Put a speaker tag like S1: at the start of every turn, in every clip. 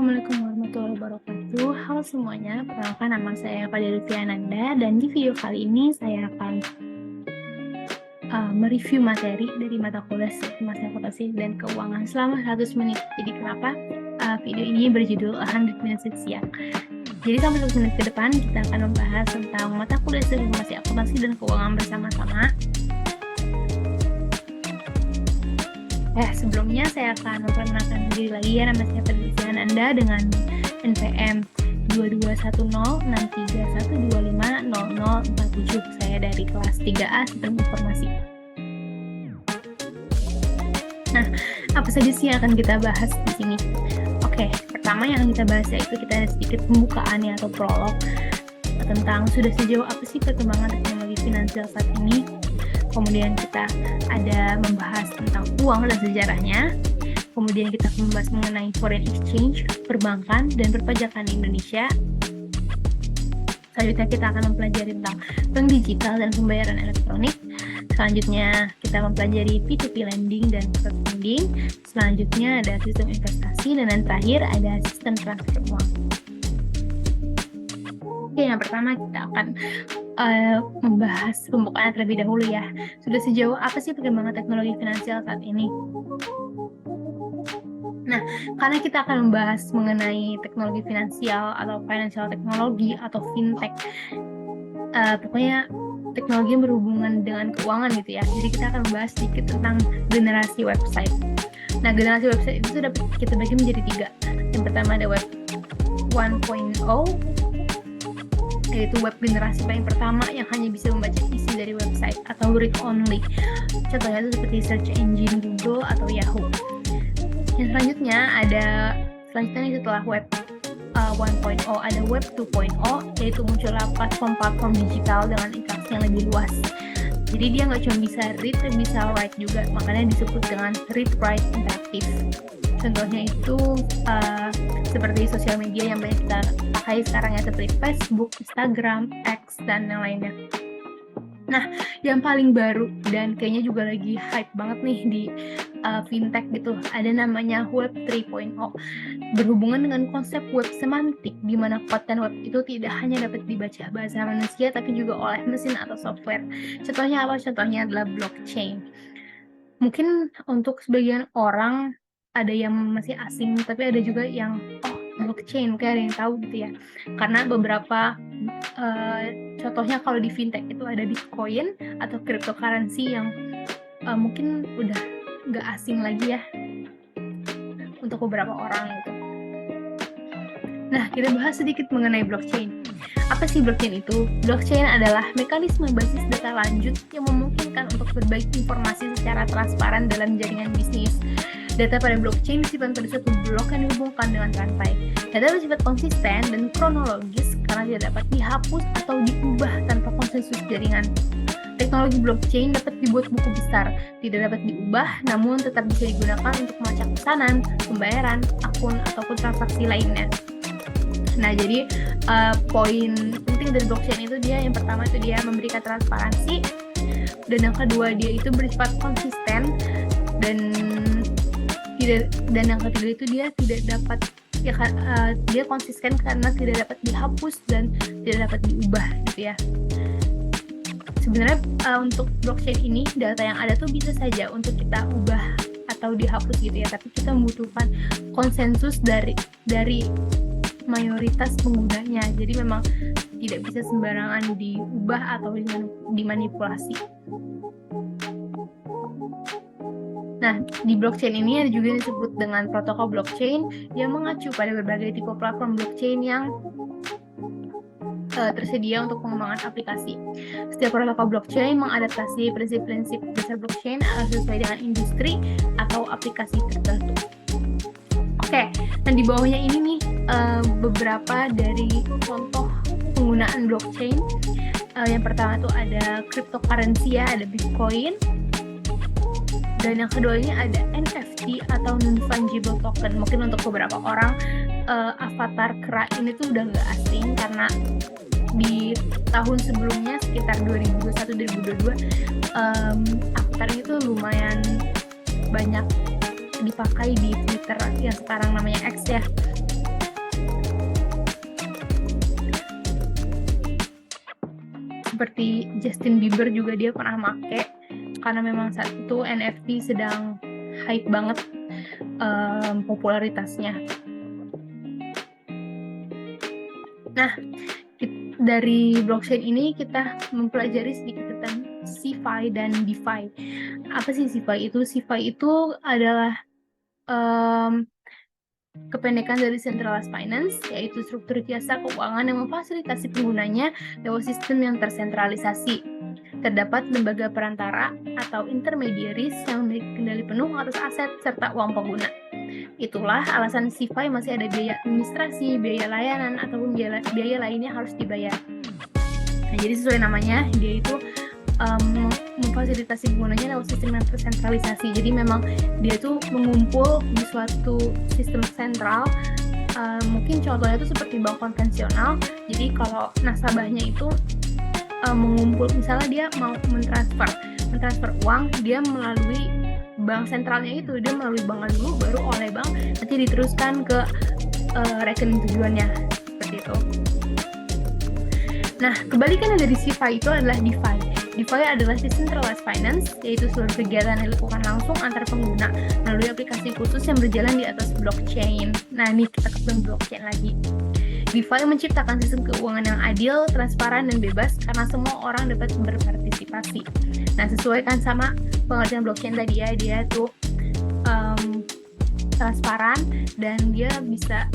S1: Assalamualaikum warahmatullahi wabarakatuh. Halo semuanya, perkenalkan nama saya Eva Delviananda dan di video kali ini saya akan mereview materi dari mata kuliah Sistematika Akuntansi dan Keuangan selama 100 menit. Jadi kenapa video ini berjudul 100 Minutes Siang? Jadi selama 100 menit ke depan kita akan membahas tentang mata kuliah Sistematika Akuntansi dan Keuangan bersama-sama. Sebelumnya saya akan memperkenalkan diri lagi ya, nama saya Fedrizian Anda dengan NPM 22106312500047. Saya dari kelas 3A Sistem Informasi. Nah, apa saja sih yang akan kita bahas di sini? Oke, pertama yang kita bahas yaitu kita ada sedikit pembukaannya atau prolog tentang sudah sejauh apa sih perkembangan teknologi finansial saat ini. Kemudian kita ada membahas tentang uang dan sejarahnya. Kemudian kita membahas mengenai foreign exchange, perbankan, dan perpajakan di Indonesia. Selanjutnya kita akan mempelajari tentang bank digital dan pembayaran elektronik. Selanjutnya kita mempelajari P2P lending dan crowdfunding. Selanjutnya ada sistem investasi, dan yang terakhir ada sistem transfer uang. Oke, yang pertama kita akan membahas pembukaan terlebih dahulu ya. Sudah sejauh apa sih perkembangan teknologi finansial saat ini? Nah, karena kita akan membahas mengenai teknologi finansial atau financial technology atau fintech, pokoknya teknologi yang berhubungan dengan keuangan gitu ya. Jadi kita akan membahas sedikit tentang generasi website. Nah, generasi website itu dapat kita bagi menjadi 3. Yang pertama ada web 1.0, yaitu web generasi paling pertama yang hanya bisa membaca isi dari website atau read only. Contohnya itu seperti search engine Google atau Yahoo. Yang selanjutnya setelah web 1.0 ada web 2.0, yaitu muncullah platform-platform digital dengan interaksi yang lebih luas. Jadi dia nggak cuma bisa read, tapi bisa write juga, makanya disebut dengan read write interaktif. Contohnya itu seperti sosial media yang banyak kita pakai sekarang ya, seperti Facebook, Instagram, X, dan yang lainnya. Nah, yang paling baru dan kayaknya juga lagi hype banget nih di fintech gitu, ada namanya Web 3.0. Berhubungan dengan konsep web semantik, di mana konten web itu tidak hanya dapat dibaca bahasa manusia, tapi juga oleh mesin atau software. Contohnya apa? Contohnya adalah blockchain. Mungkin untuk sebagian orang ada yang masih asing, tapi ada juga yang blockchain, kayak ada yang tahu gitu ya. Karena beberapa contohnya kalau di fintech itu ada Bitcoin atau cryptocurrency yang mungkin udah nggak asing lagi ya untuk beberapa orang gitu. Nah, kita bahas sedikit mengenai blockchain. Apa sih blockchain itu? Blockchain adalah mekanisme basis data lanjut yang memungkinkan untuk berbagi informasi secara transparan dalam jaringan bisnis. Data pada blockchain disimpan pada suatu blok yang dihubungkan dengan rantai. Data bersifat konsisten dan kronologis karena tidak dapat dihapus atau diubah tanpa konsensus jaringan. Teknologi blockchain dapat dibuat buku besar, tidak dapat diubah, namun tetap bisa digunakan untuk melacak pesanan, pembayaran, akun, ataupun transaksi lainnya. Nah, jadi poin penting dari blockchain itu yang pertama itu dia memberikan transparansi, dan yang kedua dia itu bersifat konsisten, dan yang ketiga itu dia tidak dapat dia konsisten karena tidak dapat dihapus dan tidak dapat diubah gitu ya. Sebenarnya untuk blockchain ini data yang ada tuh bisa saja untuk kita ubah atau dihapus gitu ya, tapi kita membutuhkan konsensus dari mayoritas penggunanya. Jadi memang tidak bisa sembarangan diubah atau dimanipulasi. Nah, di blockchain ini ada juga yang disebut dengan protokol blockchain yang mengacu pada berbagai tipe platform blockchain yang tersedia untuk pengembangan aplikasi. Setiap protokol blockchain mengadaptasi prinsip-prinsip dasar blockchain sesuai dengan industri atau aplikasi tertentu. Oke, nah di bawahnya ini nih beberapa dari contoh penggunaan blockchain. Yang pertama itu ada cryptocurrency ya, ada Bitcoin. Dan yang kedua ini ada NFT atau non-fungible token. Mungkin untuk beberapa orang avatar kera ini tuh udah nggak asing karena di tahun sebelumnya sekitar 2021-2022 avatar itu lumayan banyak dipakai di Twitter yang sekarang namanya X ya. seperti Justin Bieber juga dia pernah make, karena memang saat itu NFT sedang hype banget popularitasnya. Nah, dari blockchain ini kita mempelajari sedikit tentang CeFi dan DeFi. Apa sih CeFi itu? CeFi itu adalah kependekan dari Centralized Finance, yaitu struktur jasa keuangan yang memfasilitasi penggunanya lewat sistem yang tersentralisasi. Terdapat lembaga perantara atau intermediaries yang memiliki kendali penuh atas aset serta uang pengguna. Itulah alasan CeFi masih ada biaya administrasi, biaya layanan, ataupun biaya lainnya harus dibayar. Nah, jadi sesuai namanya, dia itu memfasilitasi penggunanya lewat sistem yang tersentralisasi. Jadi memang dia tuh mengumpul di suatu sistem sentral. Mungkin contohnya itu seperti bank konvensional. Jadi kalau nasabahnya itu mengumpul, misalnya dia mau mentransfer uang, dia melalui bank sentralnya itu, dia melalui bank dulu, baru oleh bank nanti diteruskan ke rekening tujuannya, seperti itu. Nah, kebalikannya dari CeFi itu adalah DeFi. DeFi adalah Decentralized Finance, yaitu seluruh kegiatan yang dilakukan langsung antar pengguna melalui aplikasi khusus yang berjalan di atas blockchain. Nah, ini kita ke blockchain lagi. DeFi menciptakan sistem keuangan yang adil, transparan, dan bebas karena semua orang dapat berpartisipasi. Nah, sesuaikan sama pengertian blockchain tadi ya, dia tuh transparan dan dia bisa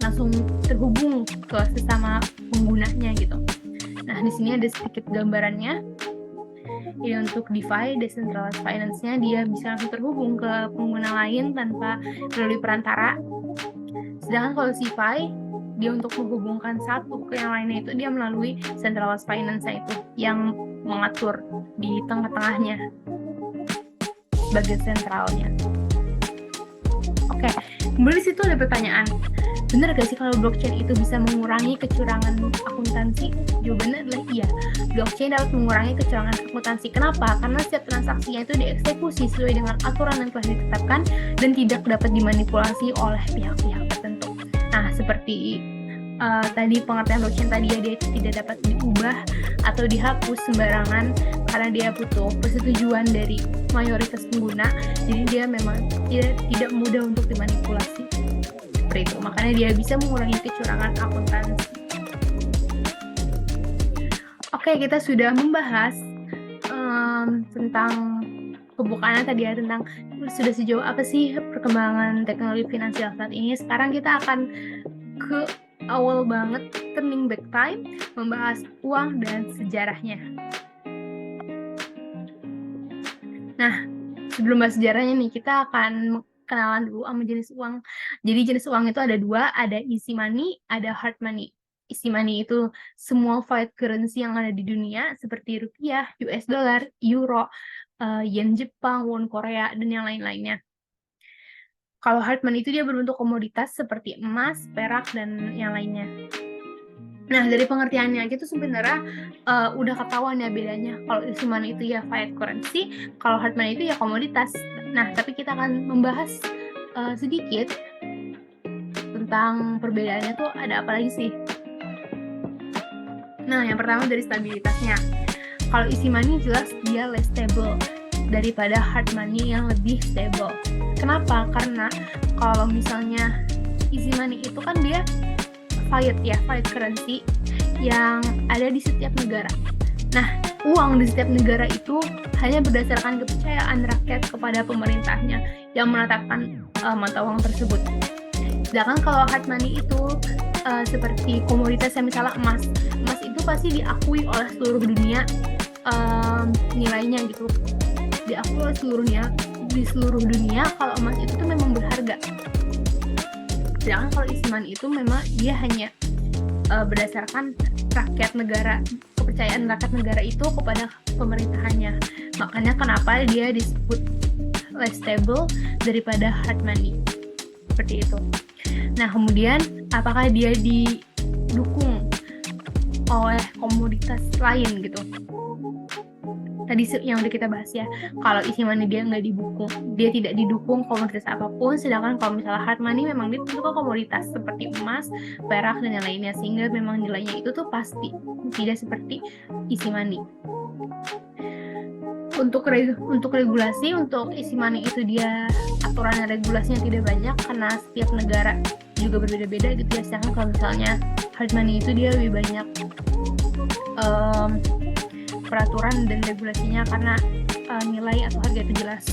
S1: langsung terhubung ke sesama penggunanya gitu. Nah, di sini ada sedikit gambarannya. Jadi untuk DeFi, Decentralized Finance-nya, dia bisa langsung terhubung ke pengguna lain tanpa melalui perantara. Sedangkan kalau CeFi, dia untuk menghubungkan satu ke yang lainnya itu dia melalui Centralized Finance itu yang mengatur di tengah-tengahnya sebagai sentralnya. Oke, kemudian di situ ada pertanyaan. Benar gak sih kalau blockchain itu bisa mengurangi kecurangan akuntansi? Jawabannya adalah iya. Blockchain dapat mengurangi kecurangan akuntansi. Kenapa? Karena setiap transaksinya itu dieksekusi sesuai dengan aturan yang telah ditetapkan dan tidak dapat dimanipulasi oleh pihak-pihak tertentu. Nah, seperti tadi pengertian blockchain tadi ya, dia tidak dapat diubah atau dihapus sembarangan karena dia butuh persetujuan dari mayoritas pengguna. Jadi dia memang tidak mudah untuk dimanipulasi. Seperti itu, makanya dia bisa mengurangi kecurangan akuntansi. Oke, kita sudah membahas tentang pembukaannya tadi ya, tentang sudah sejauh apa sih perkembangan teknologi finansial saat ini. Sekarang kita akan ke awal banget, turning back time, membahas uang dan sejarahnya. Nah, sebelum bahas sejarahnya nih, kita akan kenalan dulu sama jenis uang. Jadi jenis uang itu ada dua, ada easy money, ada hard money. Easy money itu semua fiat currency yang ada di dunia, seperti rupiah, US dollar, euro, yen Jepang, won Korea, dan yang lain-lainnya. Kalau hard money itu dia berbentuk komoditas seperti emas, perak, dan yang lainnya. Nah, dari pengertiannya itu sebenarnya udah ketahuan ya bedanya. Kalau easy money itu ya fiat currency, kalau hard money itu ya komoditas. Nah, tapi kita akan membahas sedikit tentang perbedaannya tuh ada apa lagi sih. Nah, yang pertama dari stabilitasnya. Kalau easy money jelas dia less stable daripada hard money yang lebih stable. Kenapa? Karena kalau misalnya easy money itu kan dia fiat currency yang ada di setiap negara. Nah, uang di setiap negara itu hanya berdasarkan kepercayaan rakyat kepada pemerintahnya yang menetapkan mata uang tersebut. Sedangkan kalau hard money itu seperti komoditas yang misalnya emas itu pasti diakui oleh seluruh dunia nilainya gitu. Diakui oleh di seluruh dunia kalau emas itu tuh memang berharga. Sedangkan kalau easy money itu memang dia hanya berdasarkan kepercayaan rakyat negara itu kepada pemerintahannya. Makanya kenapa dia disebut less stable daripada hard money. Seperti itu. Nah, kemudian apakah dia didukung oleh komoditas lain gitu? tadi yang udah kita bahas ya, kalau easy money dia tidak didukung komoditas apapun, sedangkan kalau misalnya hard money memang dia didukung komoditas seperti emas, perak dan yang lainnya, sehingga memang nilainya itu tuh pasti tidak seperti easy money. Untuk regulasi, untuk easy money itu dia aturan dan regulasinya tidak banyak karena setiap negara juga berbeda-beda gitu ya. Sedangkan kalau misalnya hard money itu dia lebih banyak peraturan dan regulasinya karena nilai atau harga itu jelas.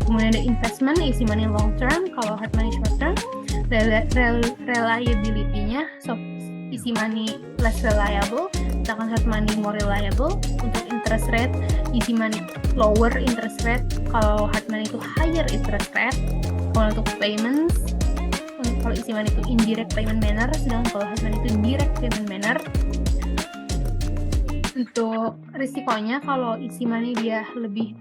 S1: Kemudian ada investment, easy money long term, kalau hard money short term. Reliability-nya, so easy money less reliable, sedangkan hard money more reliable. Untuk interest rate, easy money lower interest rate, kalau hard money itu higher interest rate. Kalau untuk payments, kalau easy money itu indirect payment manner, sedangkan kalau hard money itu direct payment manner. Untuk risikonya, kalau easy money dia lebih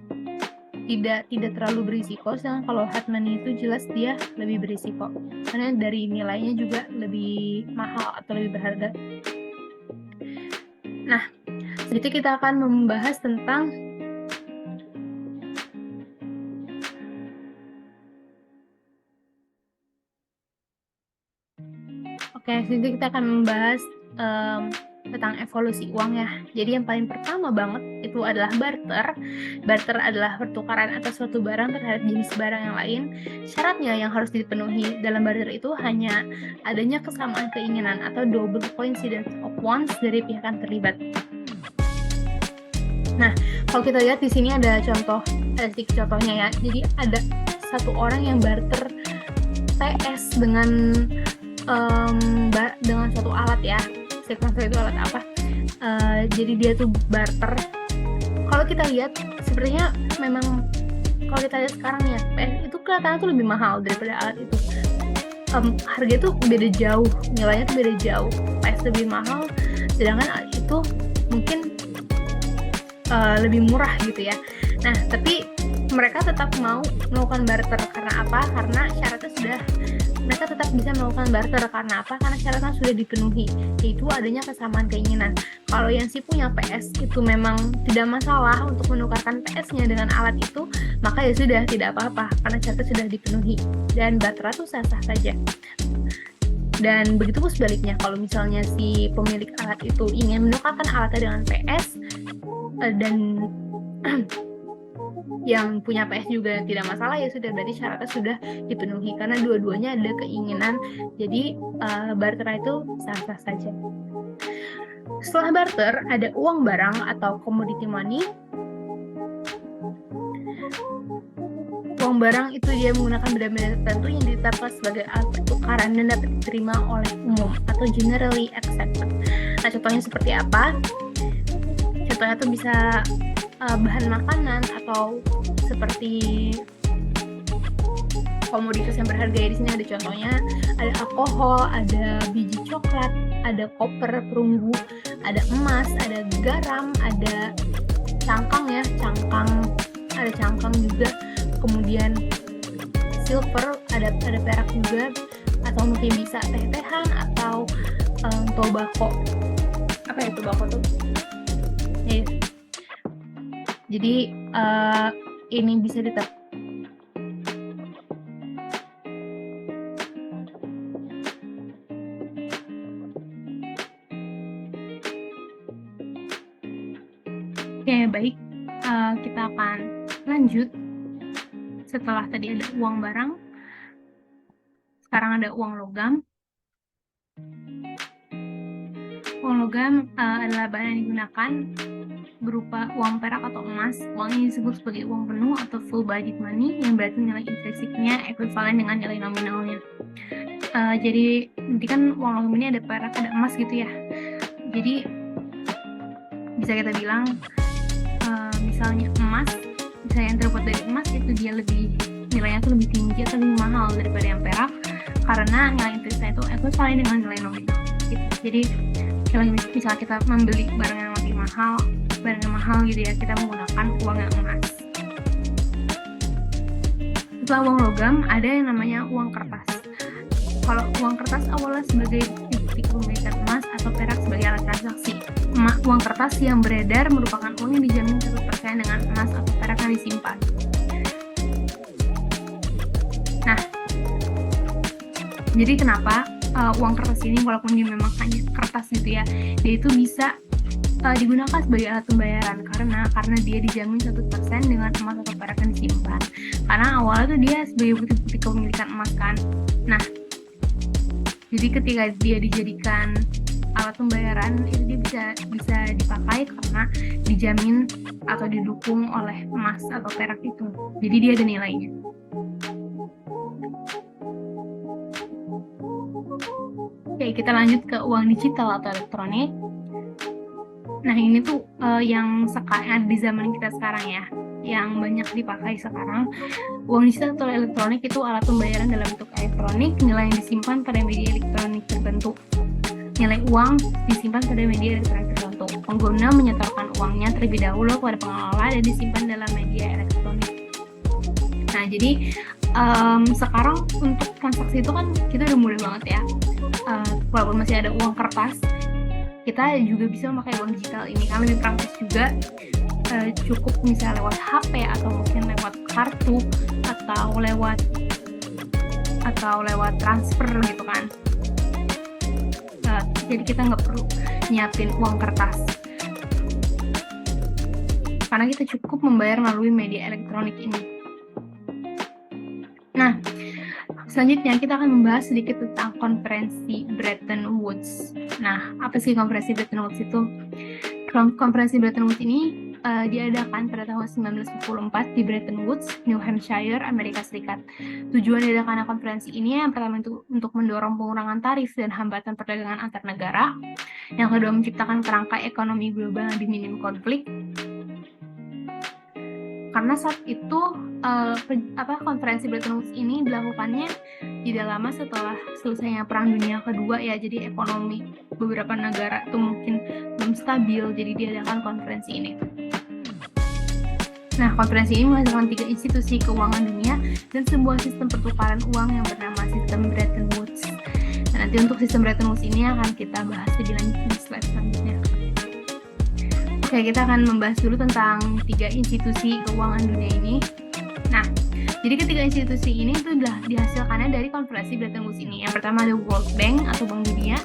S1: tidak terlalu berisiko, sedangkan kalau hard money itu jelas dia lebih berisiko karena dari nilainya juga lebih mahal atau lebih berharga. Nah, jadi kita akan membahas tentang jadi kita akan membahas tentang evolusi uang ya. Jadi yang paling pertama banget itu adalah barter. Barter adalah pertukaran atas suatu barang terhadap jenis barang yang lain. Syaratnya yang harus dipenuhi dalam barter itu hanya adanya kesamaan keinginan atau double coincidence of wants dari pihak yang terlibat. Nah, kalau kita lihat di sini ada sedikit contohnya ya. Jadi ada satu orang yang barter PS dengan suatu alat ya. Saya kurang tahu itu alat apa. Jadi dia tuh barter. Kalau kita lihat sepertinya memang kalau kita lihat sekarang ya, PS itu kelihatannya tuh lebih mahal daripada alat itu. Harga itu beda jauh, nilainya tuh beda jauh. PS lebih mahal, sedangkan alat itu mungkin lebih murah gitu ya. Nah, tapi mereka tetap mau melakukan barter karena apa? Karena syaratnya mereka tetap bisa melakukan barter karena apa? Karena syaratnya sudah dipenuhi, yaitu adanya kesamaan keinginan. Kalau yang si punya PS itu memang tidak masalah untuk menukarkan PS-nya dengan alat itu, maka ya sudah, tidak apa-apa karena syaratnya sudah dipenuhi dan barter itu sah-sah saja. Dan begitu pun sebaliknya, kalau misalnya si pemilik alat itu ingin menukarkan alatnya dengan PS dan yang punya PS juga tidak masalah, ya sudah, berarti syaratnya sudah dipenuhi karena dua-duanya ada keinginan. Jadi barter itu sah-sah saja. Setelah barter ada uang barang atau commodity money. Uang barang itu dia menggunakan benda-benda tertentu yang ditetapkan sebagai alat pertukaran dan dapat diterima oleh umum atau generally accepted. Nah, contohnya seperti apa? Contohnya tuh bisa bahan makanan atau seperti komoditas yang berharga. Di sini ada contohnya, ada alkohol, ada biji coklat, ada koper perunggu, ada emas, ada garam, ada cangkang ya, ada cangkang juga, kemudian silver, ada perak juga, atau mungkin bisa teh-tehan atau tobacco. Apa ya tobacco tuh? Jadi ini bisa ditebak. Oke, baik. Kita akan lanjut. Setelah tadi ada uang barang, sekarang ada uang logam. Uang logam adalah bahan yang digunakan berupa uang perak atau emas. Uang ini disebut sebagai uang penuh atau full bodied money, yang berarti nilai intrinsiknya ekuivalen dengan nilai nominalnya. Jadi nanti kan uang logam ini ada perak, ada emas gitu ya. Jadi bisa kita bilang misalnya emas, misalnya yang terbuat dari emas itu dia nilainya tuh lebih tinggi atau lebih mahal daripada yang perak karena nilai intrinsiknya itu ekuivalen dengan nilai nominal gitu. Jadi misalnya kita membeli barang yang lebih mahal gitu ya, kita menggunakan uang yang emas. Setelah uang logam ada yang namanya uang kertas. Kalau uang kertas awalnya sebagai bukti kepemilikan emas atau perak sebagai alat transaksi. Uang kertas yang beredar merupakan uang yang dijamin 100% dengan emas atau perak yang disimpan. Nah, jadi kenapa uang kertas ini walaupun dia memang hanya kertas gitu ya, dia itu bisa digunakan sebagai alat pembayaran karena dia dijamin 100% dengan emas atau perak yang disimpan. Karena awalnya tuh dia sebagai bukti kepemilikan emas kan. Nah, jadi ketika dia dijadikan alat pembayaran itu dia bisa dipakai karena dijamin atau didukung oleh emas atau perak itu. Jadi dia ada nilainya. Oke, kita lanjut ke uang digital atau elektronik. Nah, ini tuh yang sekarang di zaman kita sekarang ya, yang banyak dipakai sekarang. Uang digital atau elektronik itu alat pembayaran dalam bentuk elektronik, nilai yang disimpan pada media elektronik tertentu. Nilai uang disimpan pada media elektronik tertentu. Pengguna menyetorkan uangnya terlebih dahulu kepada pengelola dan disimpan dalam media elektronik. Nah, jadi sekarang untuk transaksi itu kan kita udah mudah banget ya. Walaupun masih ada uang kertas, kita juga bisa memakai uang digital ini karena lebih praktis juga. Cukup misalnya lewat HP atau mungkin lewat kartu atau lewat transfer gitu kan. Jadi kita nggak perlu nyiapin uang kertas karena kita cukup membayar melalui media elektronik ini. Nah, selanjutnya kita akan membahas sedikit tentang konferensi Bretton Woods. Nah, apa sih konferensi Bretton Woods itu? Konferensi Bretton Woods ini diadakan pada tahun 1944 di Bretton Woods, New Hampshire, Amerika Serikat. Tujuan diadakannya konferensi ini yang pertama itu untuk mendorong pengurangan tarif dan hambatan perdagangan antar negara. Yang kedua menciptakan kerangka ekonomi global yang minim konflik. Karena saat itu konferensi Bretton Woods ini dilakukannya tidak lama setelah selesainya Perang Dunia Kedua ya, jadi ekonomi beberapa negara itu mungkin belum stabil, jadi diadakan konferensi ini. Nah, konferensi ini menghasilkan 3 institusi keuangan dunia dan sebuah sistem pertukaran uang yang bernama sistem Bretton Woods. Nah, nanti untuk sistem Bretton Woods ini akan kita bahas lebih lanjut di slide selanjutnya. Oke, kita akan membahas dulu tentang 3 institusi keuangan dunia ini. Nah, jadi ketiga institusi ini itu dihasilkannya dari konferensi Bretton Woods ini. Yang pertama ada World Bank atau Bank Dunia,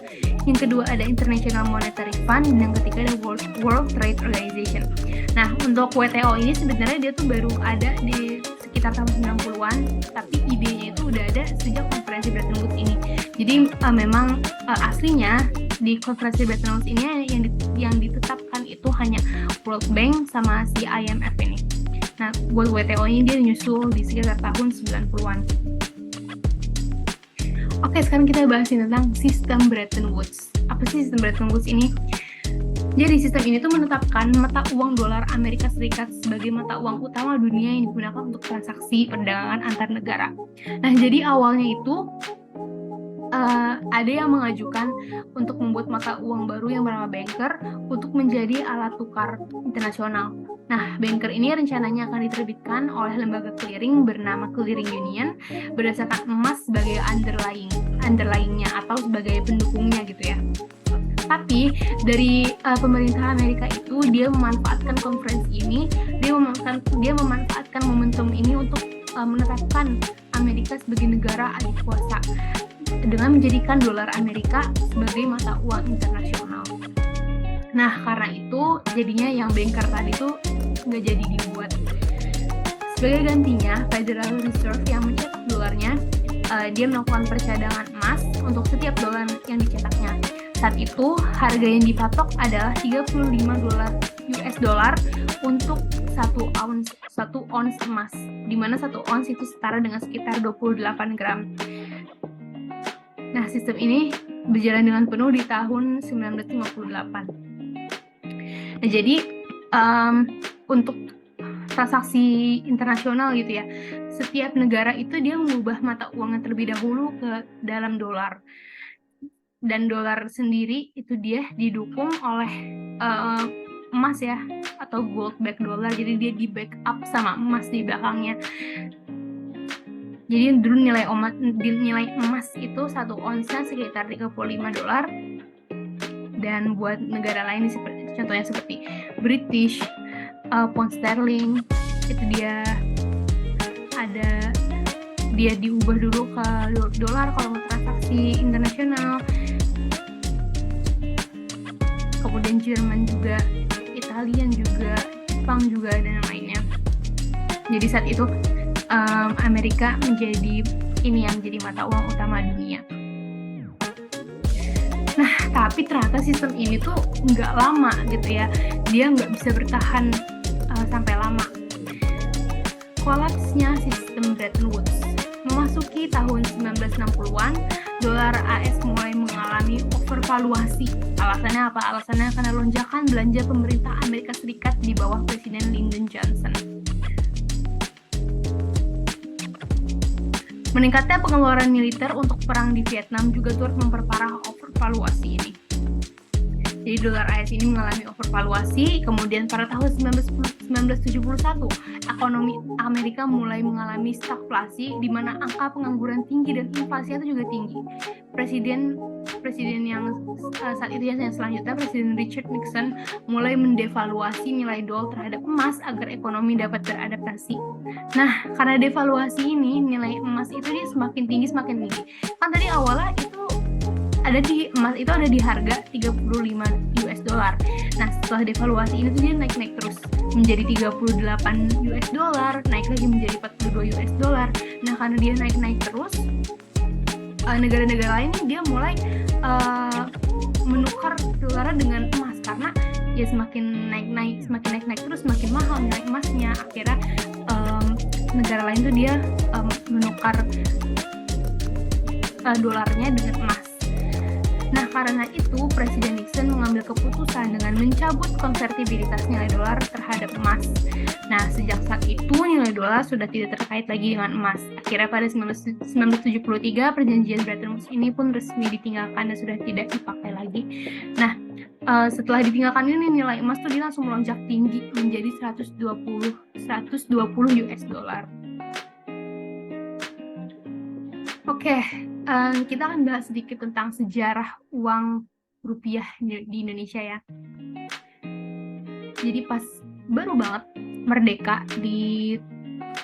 S1: yang kedua ada International Monetary Fund, dan yang ketiga ada World Trade Organization. Nah, untuk WTO ini sebenarnya dia tuh baru ada di sekitar tahun 90-an, tapi idenya itu udah ada sejak konferensi Bretton Woods ini. Jadi memang aslinya di konferensi Bretton Woods ini yang ditetapkan itu hanya World Bank sama si IMF ini. Nah, buat WTO ini dia nyusul di sekitar tahun 90-an. Oke, sekarang kita bahasin tentang sistem Bretton Woods. Apa sih sistem Bretton Woods ini? Jadi sistem ini tuh menetapkan mata uang dolar Amerika Serikat sebagai mata uang utama dunia yang digunakan untuk transaksi perdagangan antar negara. Nah, jadi awalnya itu ada yang mengajukan untuk membuat mata uang baru yang bernama Banker untuk menjadi alat tukar internasional. Nah, Banker ini rencananya akan diterbitkan oleh lembaga clearing bernama Clearing Union berdasarkan emas sebagai underlyingnya atau sebagai pendukungnya gitu ya. Tapi dari pemerintah Amerika itu dia memanfaatkan konferensi ini, dia memanfaatkan momentum ini untuk menetapkan Amerika sebagai negara adikuasa dengan menjadikan dolar Amerika sebagai mata uang internasional. Nah, karena itu jadinya yang Banker tadi itu nggak jadi dibuat. Sebagai gantinya, Federal Reserve yang mencetak dolarnya, dia melakukan percadangan emas untuk setiap dolar yang dicetaknya. Saat itu, harga yang dipatok adalah 35 dolar US dollar untuk 1 ons emas, di mana 1 ons itu setara dengan sekitar 28 gram. Nah, sistem ini berjalan dengan penuh di tahun 1958. Nah, jadi untuk transaksi internasional gitu ya, setiap negara itu dia mengubah mata uangnya terlebih dahulu ke dalam dolar. Dan dolar sendiri itu dia didukung oleh emas ya, atau gold back dollar, jadi dia di backup sama emas di belakangnya. Jadi dulu nilai emas itu 1 onsnya sekitar $35. Dan buat negara lain contohnya seperti British pound sterling, itu dia diubah dulu ke dolar kalau mau transaksi internasional. Kemudian Jerman juga, Italian juga, Jepang juga, dan yang lainnya. Jadi saat itu Amerika menjadi mata uang utama dunia. Nah, tapi ternyata sistem ini tuh nggak lama gitu ya. Dia nggak bisa bertahan sampai lama. Kolapsnya sistem Bretton Woods. Memasuki tahun 1960-an, dolar AS mulai mengalami overvaluasi. Alasannya apa? Alasannya karena lonjakan belanja pemerintah Amerika Serikat di bawah Presiden Lyndon Johnson. Meningkatnya pengeluaran militer untuk perang di Vietnam juga turut memperparah overvaluasi ini. Jadi dolar AS ini mengalami overvaluasi, kemudian pada tahun 1971, ekonomi Amerika mulai mengalami stagflasi, di mana angka pengangguran tinggi dan inflasi itu juga tinggi. Presiden yang saat itu yang selanjutnya, Presiden Richard Nixon, mulai mendevaluasi nilai dolar terhadap emas agar ekonomi dapat beradaptasi. Nah, karena devaluasi ini, nilai emas itu dia semakin tinggi. Kan tadi awalnya emas itu ada di harga $35. Nah, setelah devaluasi ini tuh dia naik terus menjadi $38, naik lagi menjadi $42. Nah, karena dia naik terus, negara-negara lain dia mulai menukar dolar dengan emas karena ya semakin naik terus, semakin mahal nilai emasnya. Akhirnya negara lain tuh dia menukar dolarnya dengan emas. Nah, karena itu Presiden Nixon mengambil keputusan dengan mencabut konvertibilitas nilai dolar terhadap emas. Nah, sejak saat itu nilai dolar sudah tidak terkait lagi dengan emas. Akhirnya pada 1973 perjanjian Bretton Woods ini pun resmi ditinggalkan dan sudah tidak dipakai lagi. Nah, setelah ditinggalkan ini nilai emas tuh dia langsung melonjak tinggi menjadi $120. Oke, kita akan bahas sedikit tentang sejarah uang rupiah di Indonesia ya. Jadi pas baru banget merdeka di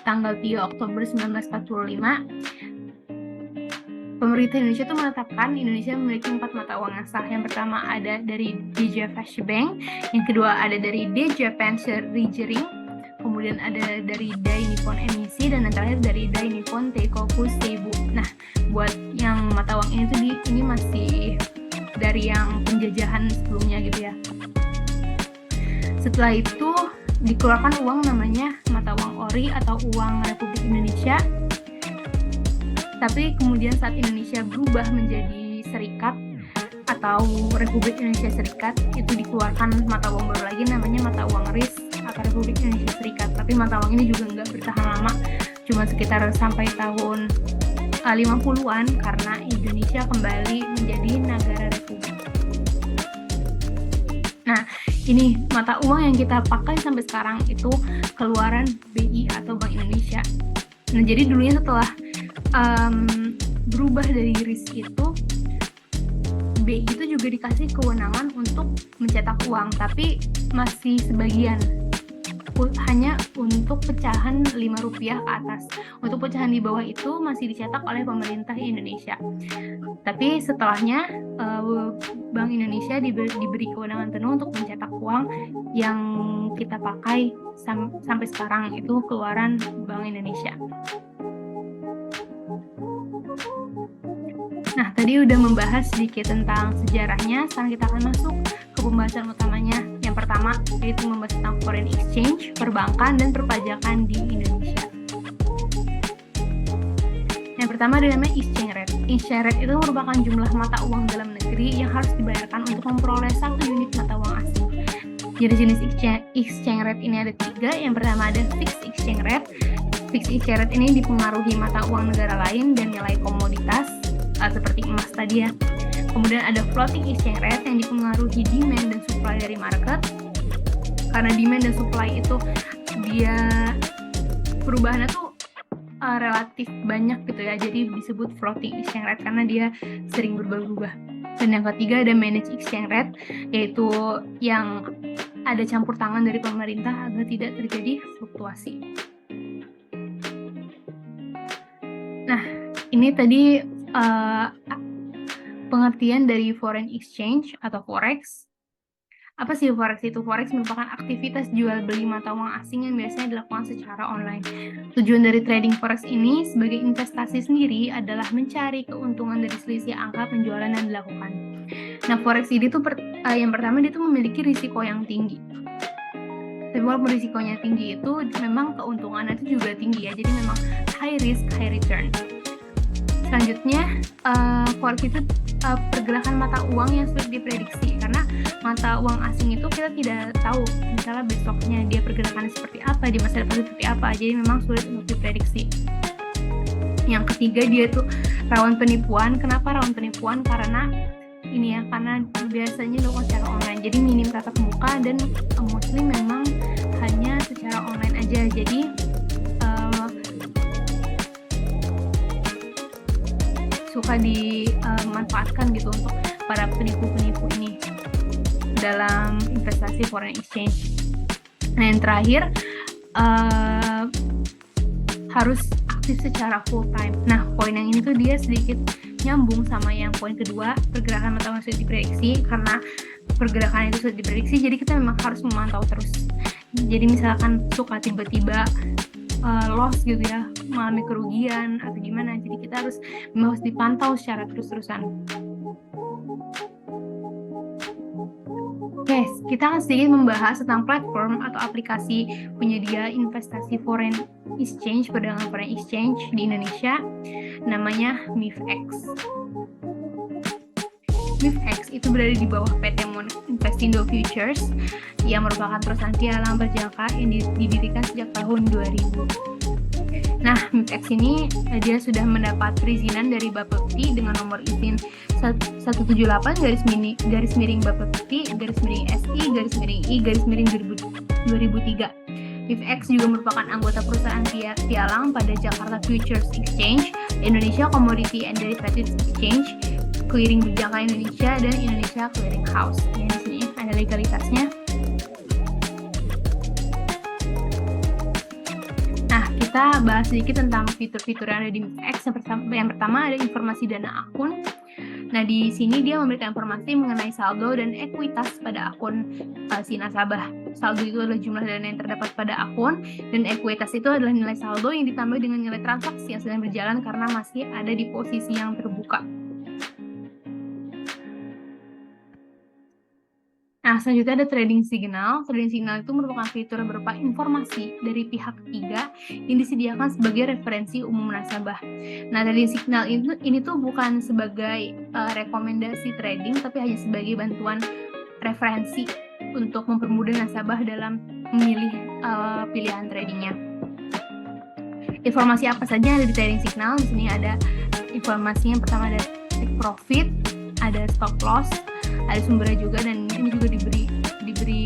S1: tanggal 3 Oktober 1945, pemerintah Indonesia itu menetapkan Indonesia memiliki 4 mata uang yang sah. Yang pertama ada dari DJFash Bank, yang kedua ada dari D-Japan Regiring, kemudian ada dari Dai Nippon Emisi, dan yang terakhir dari Dai Nippon Teikoku Seibu. Nah, buat yang mata uang ini tuh ini masih dari yang penjajahan sebelumnya gitu ya. Setelah itu dikeluarkan uang namanya mata uang ORI atau uang Republik Indonesia. Tapi kemudian saat Indonesia berubah menjadi serikat atau Republik Indonesia Serikat, itu dikeluarkan mata uang baru lagi namanya mata uang RIS atau Republik Indonesia Serikat. Tapi mata uang ini juga nggak bertahan lama, cuma sekitar sampai tahun 50-an karena Indonesia kembali menjadi negara republik. Nah, ini mata uang yang kita pakai sampai sekarang itu keluaran BI atau Bank Indonesia. Nah, jadi dulunya setelah berubah dari RIS itu, BI itu juga dikasih kewenangan untuk mencetak uang, tapi masih sebagian, hanya untuk pecahan Rp5 ke atas. Untuk pecahan di bawah itu masih dicetak oleh pemerintah Indonesia. Tapi setelahnya Bank Indonesia diberi kewenangan penuh untuk mencetak uang yang kita pakai sampai sekarang, itu keluaran Bank Indonesia. Nah, tadi udah membahas sedikit tentang sejarahnya. Sekarang kita akan masuk ke pembahasan utamanya. Yang pertama, yaitu membahas tentang foreign exchange, perbankan, dan perpajakan di Indonesia. Yang pertama namanya exchange rate. Exchange rate itu merupakan jumlah mata uang dalam negeri yang harus dibayarkan untuk memperoleh 1 unit mata uang asing. Jenis exchange rate ini ada 3. Yang pertama ada fixed exchange rate. Fixed exchange rate ini dipengaruhi mata uang negara lain dan nilai komoditas seperti emas tadi ya. Kemudian ada floating exchange rate yang dipengaruhi demand dan supply dari market. Karena demand dan supply itu dia perubahannya tuh relatif banyak gitu ya, jadi disebut floating exchange rate karena dia sering berubah-ubah. Dan yang ketiga ada managed exchange rate, yaitu yang ada campur tangan dari pemerintah agar tidak terjadi fluktuasi. Nah, ini tadi pengertian dari foreign exchange atau forex. Apa sih forex itu? Forex merupakan aktivitas jual beli mata uang asing yang biasanya dilakukan secara online. Tujuan dari trading forex ini sebagai investasi sendiri adalah mencari keuntungan dari selisih angka penjualan yang dilakukan. Nah, forex ini tuh yang pertama dia tuh memiliki risiko yang tinggi. Tapi walaupun risikonya tinggi itu memang keuntungannya itu juga tinggi ya. Jadi memang high risk, high return. Selanjutnya, forex itu pergerakan mata uang yang sulit diprediksi karena mata uang asing itu kita tidak tahu misalnya besoknya dia pergerakannya seperti apa, di masa depan seperti apa, jadi memang sulit untuk diprediksi. Yang ketiga dia tuh rawan penipuan. Kenapa rawan penipuan? Karena ini ya, karena biasanya dilakukan secara online, jadi minim tatap muka dan mostly memang hanya secara online aja, jadi suka dimanfaatkan gitu untuk para penipu-penipu ini dalam investasi foreign exchange. Nah, yang terakhir harus aktif secara full time. Nah, poin yang ini tuh dia sedikit nyambung sama yang poin kedua, pergerakan mata uang sulit diprediksi. Karena pergerakan itu sulit diprediksi, jadi kita memang harus memantau terus. Jadi misalkan suka tiba-tiba loss gitu ya, mengalami kerugian atau gimana, jadi kita harus dipantau secara terus-terusan. Oke, kita akan sedikit membahas tentang platform atau aplikasi penyedia investasi foreign exchange, perdagangan foreign exchange di Indonesia, namanya MIFX. MIFX itu berada di bawah PT Moon Investindo Futures yang merupakan perusahaan pialang berjangka yang didirikan sejak tahun 2000. Nah, MIFX ini dia sudah mendapat perizinan dari Bapepti dengan nomor izin 178-Bapepti-SI-I-2003. MIFX juga merupakan anggota perusahaan pialang pada Jakarta Futures Exchange, Indonesia Commodity and Derivatives Exchange, Clearing Berjangka Indonesia, dan Indonesia Clearing House. Ya, di sini ada legalitasnya. Nah, kita bahas sedikit tentang fitur-fitur yang ada di MIFX. Yang pertama ada informasi dana akun. Nah, di sini dia memberikan informasi mengenai saldo dan ekuitas pada akun si nasabah. Saldo itu adalah jumlah dana yang terdapat pada akun, dan ekuitas itu adalah nilai saldo yang ditambah dengan nilai transaksi yang sedang berjalan karena masih ada di posisi yang terbuka. Nah, selanjutnya ada trading signal. Trading signal itu merupakan fitur berupa informasi dari pihak ketiga yang disediakan sebagai referensi umum nasabah. Nah, trading signal ini tuh bukan sebagai rekomendasi trading, tapi hanya sebagai bantuan referensi untuk mempermudah nasabah dalam memilih pilihan tradingnya. Informasi apa saja ada di trading signal? Di sini ada informasinya. Pertama ada take profit, ada stop loss, ada sumbernya juga, dan ini juga diberi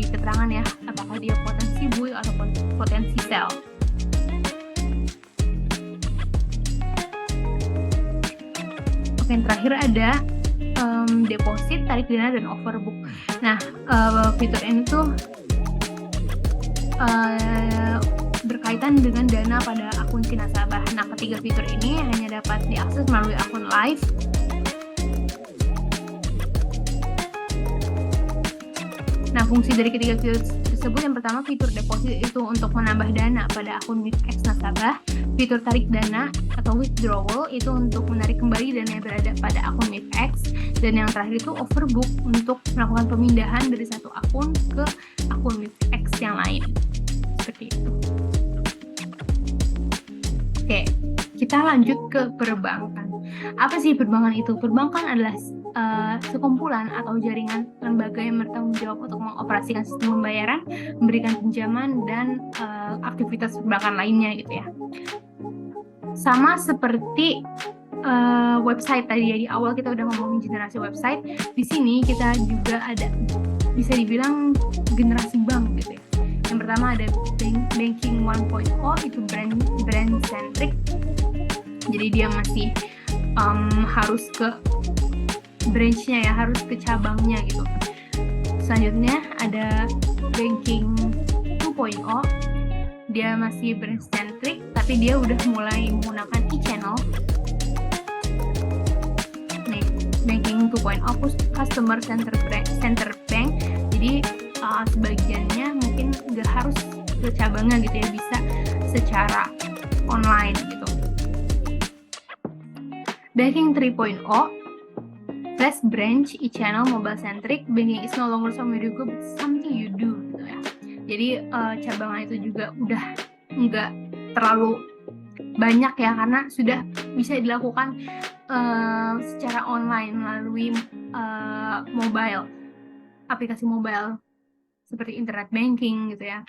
S1: keterangan ya, apakah dia potensi buy atau potensi sell. Oke, yang terakhir ada deposit, tarik dana, dan overbook. Nah, fitur ini tuh berkaitan dengan dana pada akun si nasabah. Nah, ketiga fitur ini hanya dapat diakses melalui akun live. Nah, fungsi dari ketiga fitur tersebut, yang pertama fitur deposit itu untuk menambah dana pada akun MIFX nasabah. Fitur tarik dana atau withdrawal itu untuk menarik kembali dana yang berada pada akun MIFX. Dan yang terakhir itu overbook untuk melakukan pemindahan dari satu akun ke akun MIFX yang lain. Seperti itu. Oke, kita lanjut ke perbankan. Apa sih perbankan itu? Perbankan adalah sekumpulan atau jaringan lembaga yang bertanggung jawab untuk mengoperasikan sistem pembayaran, memberikan pinjaman, dan aktivitas perbankan lainnya gitu ya. Sama seperti website tadi ya, di awal kita udah ngomongin generasi website. Di sini kita juga ada, bisa dibilang generasi bank gitu ya. Yang pertama ada banking 1.0, itu brand centric. Jadi dia masih harus ke branch-nya ya, harus ke cabangnya gitu. Selanjutnya ada banking 2.0, dia masih brand centric tapi dia udah mulai menggunakan e-channel. Nih, banking 2.0 customer center bank. Jadi sebagiannya mungkin nggak harus ke cabangnya gitu ya, bisa secara online gitu. Banking 3.0 less branch, e-channel, mobile centric. Banking is no longer something you do, but something you do gitu ya. Jadi cabangnya itu juga udah nggak terlalu banyak ya, karena sudah bisa dilakukan secara online melalui mobile, aplikasi mobile seperti internet banking gitu ya.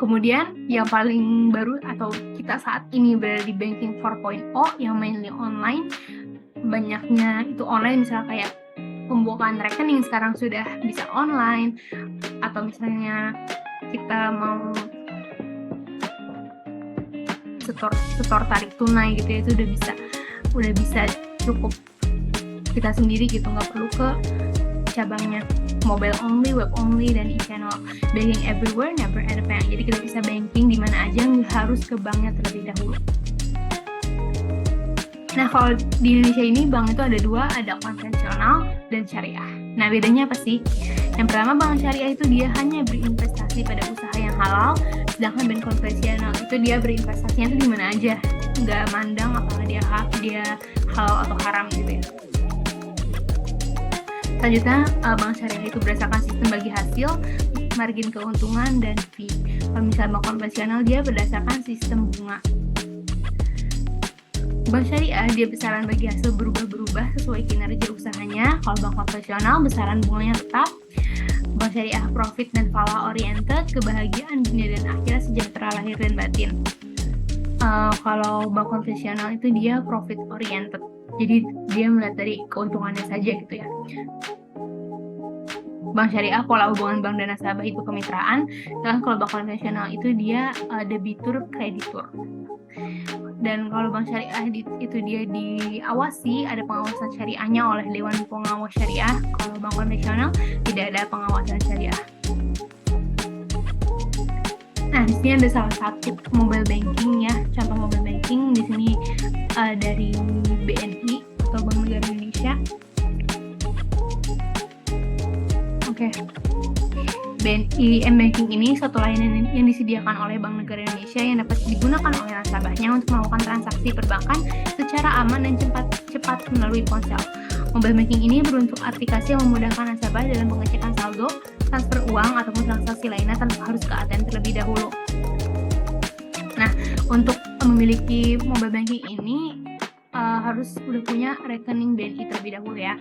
S1: Kemudian yang paling baru atau kita saat ini berada di banking 4.0 yang mainly online. Banyaknya itu online, misalnya kayak pembukaan rekening sekarang sudah bisa online, atau misalnya kita mau setor tarik tunai gitu ya, itu udah bisa cukup kita sendiri gitu, nggak perlu ke cabangnya. Mobile only, web only, dan e-channel. Banking everywhere, never at a bank. Jadi kita bisa banking di mana aja, nggak harus ke banknya terlebih dahulu. Nah, kalau di Indonesia ini bank itu ada dua, ada konvensional dan syariah. Nah, bedanya apa sih? Yang pertama, bank syariah itu dia hanya berinvestasi pada usaha yang halal, sedangkan bank konvensional itu dia berinvestasinya itu di mana aja, nggak mandang apakah dia halal atau haram gitu ya. Selanjutnya, bank syariah itu berdasarkan sistem bagi hasil, margin keuntungan, dan fee. Kalau misalnya bank konvensional dia berdasarkan sistem bunga. Bank syariah dia besaran bagi hasil berubah-berubah sesuai kinerja usahanya. Kalau bank konvensional besaran bunganya tetap. Bank syariah profit dan falah oriented, kebahagiaan dunia dan akhirat, sejahtera lahir dan batin. Kalau bank konvensional itu dia profit oriented, jadi dia melihat dari keuntungannya saja gitu ya. Bank syariah pola hubungan bank dan nasabah itu kemitraan, dan kalau bank konvensional itu dia debitur kreditur. Dan kalau bank syariah itu dia diawasi, ada pengawasan syariahnya oleh Dewan Pengawas Syariah. Kalau bank konvensional tidak ada pengawasan syariah. Nah, di sini ada salah satu mobile banking ya, contoh mobile banking di sini dari BNI atau Bank Negara Indonesia. Oke. BNI M-Banking ini suatu layanan yang disediakan oleh Bank Negara Indonesia yang dapat digunakan oleh nasabahnya untuk melakukan transaksi perbankan secara aman dan cepat melalui ponsel. Mobile banking ini berbentuk aplikasi yang memudahkan nasabah dalam pengecekan saldo, transfer uang, ataupun transaksi lainnya tanpa harus ke ATM terlebih dahulu. Nah, untuk memiliki mobile banking ini harus udah punya rekening BNI terlebih dahulu ya.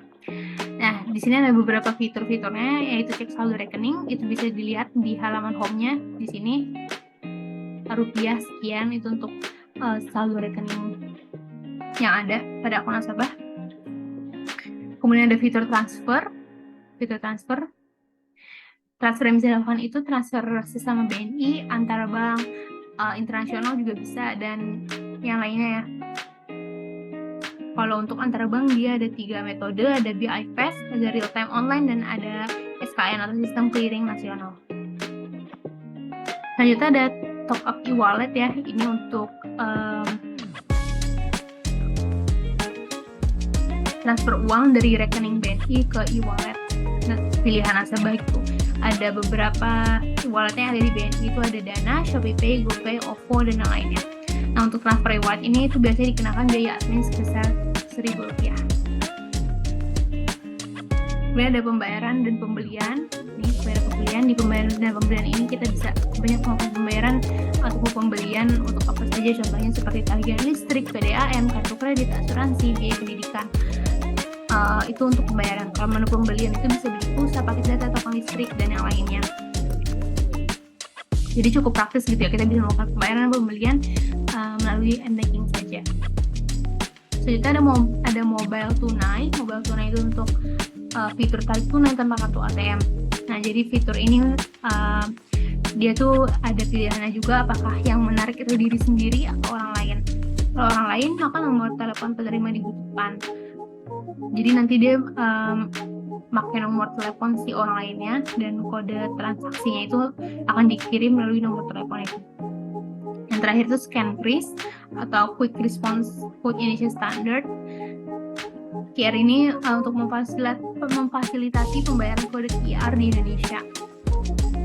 S1: Nah, di sini ada beberapa fitur-fiturnya, yaitu cek saldo rekening. Itu bisa dilihat di halaman home-nya. Di sini rupiah sekian itu untuk saldo rekening yang ada pada akun nasabah. Kemudian ada fitur transfer. Transfer yang bisa dilakukan itu transfer sesama BNI, antar bank, internasional juga bisa, dan yang lainnya ya. Kalau untuk antar bank dia ada 3 metode, ada BI-Fast, ada real time online, dan ada SKN atau sistem clearing nasional. Selanjutnya ada top up e-wallet ya, ini untuk transfer uang dari rekening BNI ke e-wallet. Nah, pilihan nasabah itu ada beberapa e-wallet yang ada di BNI, itu ada Dana, ShopeePay, GoPay, OVO, dan yang lainnya. Nah, untuk transfer e-wallet ini itu biasanya dikenakan biaya admin sebesar Rp1.000. Kemudian ada pembayaran dan pembelian. Ini pembayaran, di pembayaran dan pembelian ini kita bisa banyak melakukan pembayaran atau pembelian untuk apa saja, contohnya seperti tagihan listrik, PDAM, kartu kredit, asuransi, biaya pendidikan. Itu untuk pembayaran. Kalau menu pembelian itu bisa beli pulsa, paket data, token listrik, dan yang lainnya. Jadi cukup praktis gitu ya, kita bisa melakukan pembayaran dan pembelian melalui M-Banking saja. Selanjutnya ada mobile tunai. Mobile tunai itu untuk fitur tarik tunai tanpa kartu ATM. Nah, jadi fitur ini dia tuh ada pilihannya juga, apakah yang menarik itu diri sendiri atau orang lain. Kalau orang lain, maka nomor telepon penerima dibutuhkan. Jadi nanti dia pakai nomor telepon si orang lainnya, dan kode transaksinya itu akan dikirim melalui nomor telepon itu. Yang terakhir itu scan freeze atau quick response code Indonesia standard. QR ini untuk memfasilitasi pembayaran kode QR di Indonesia.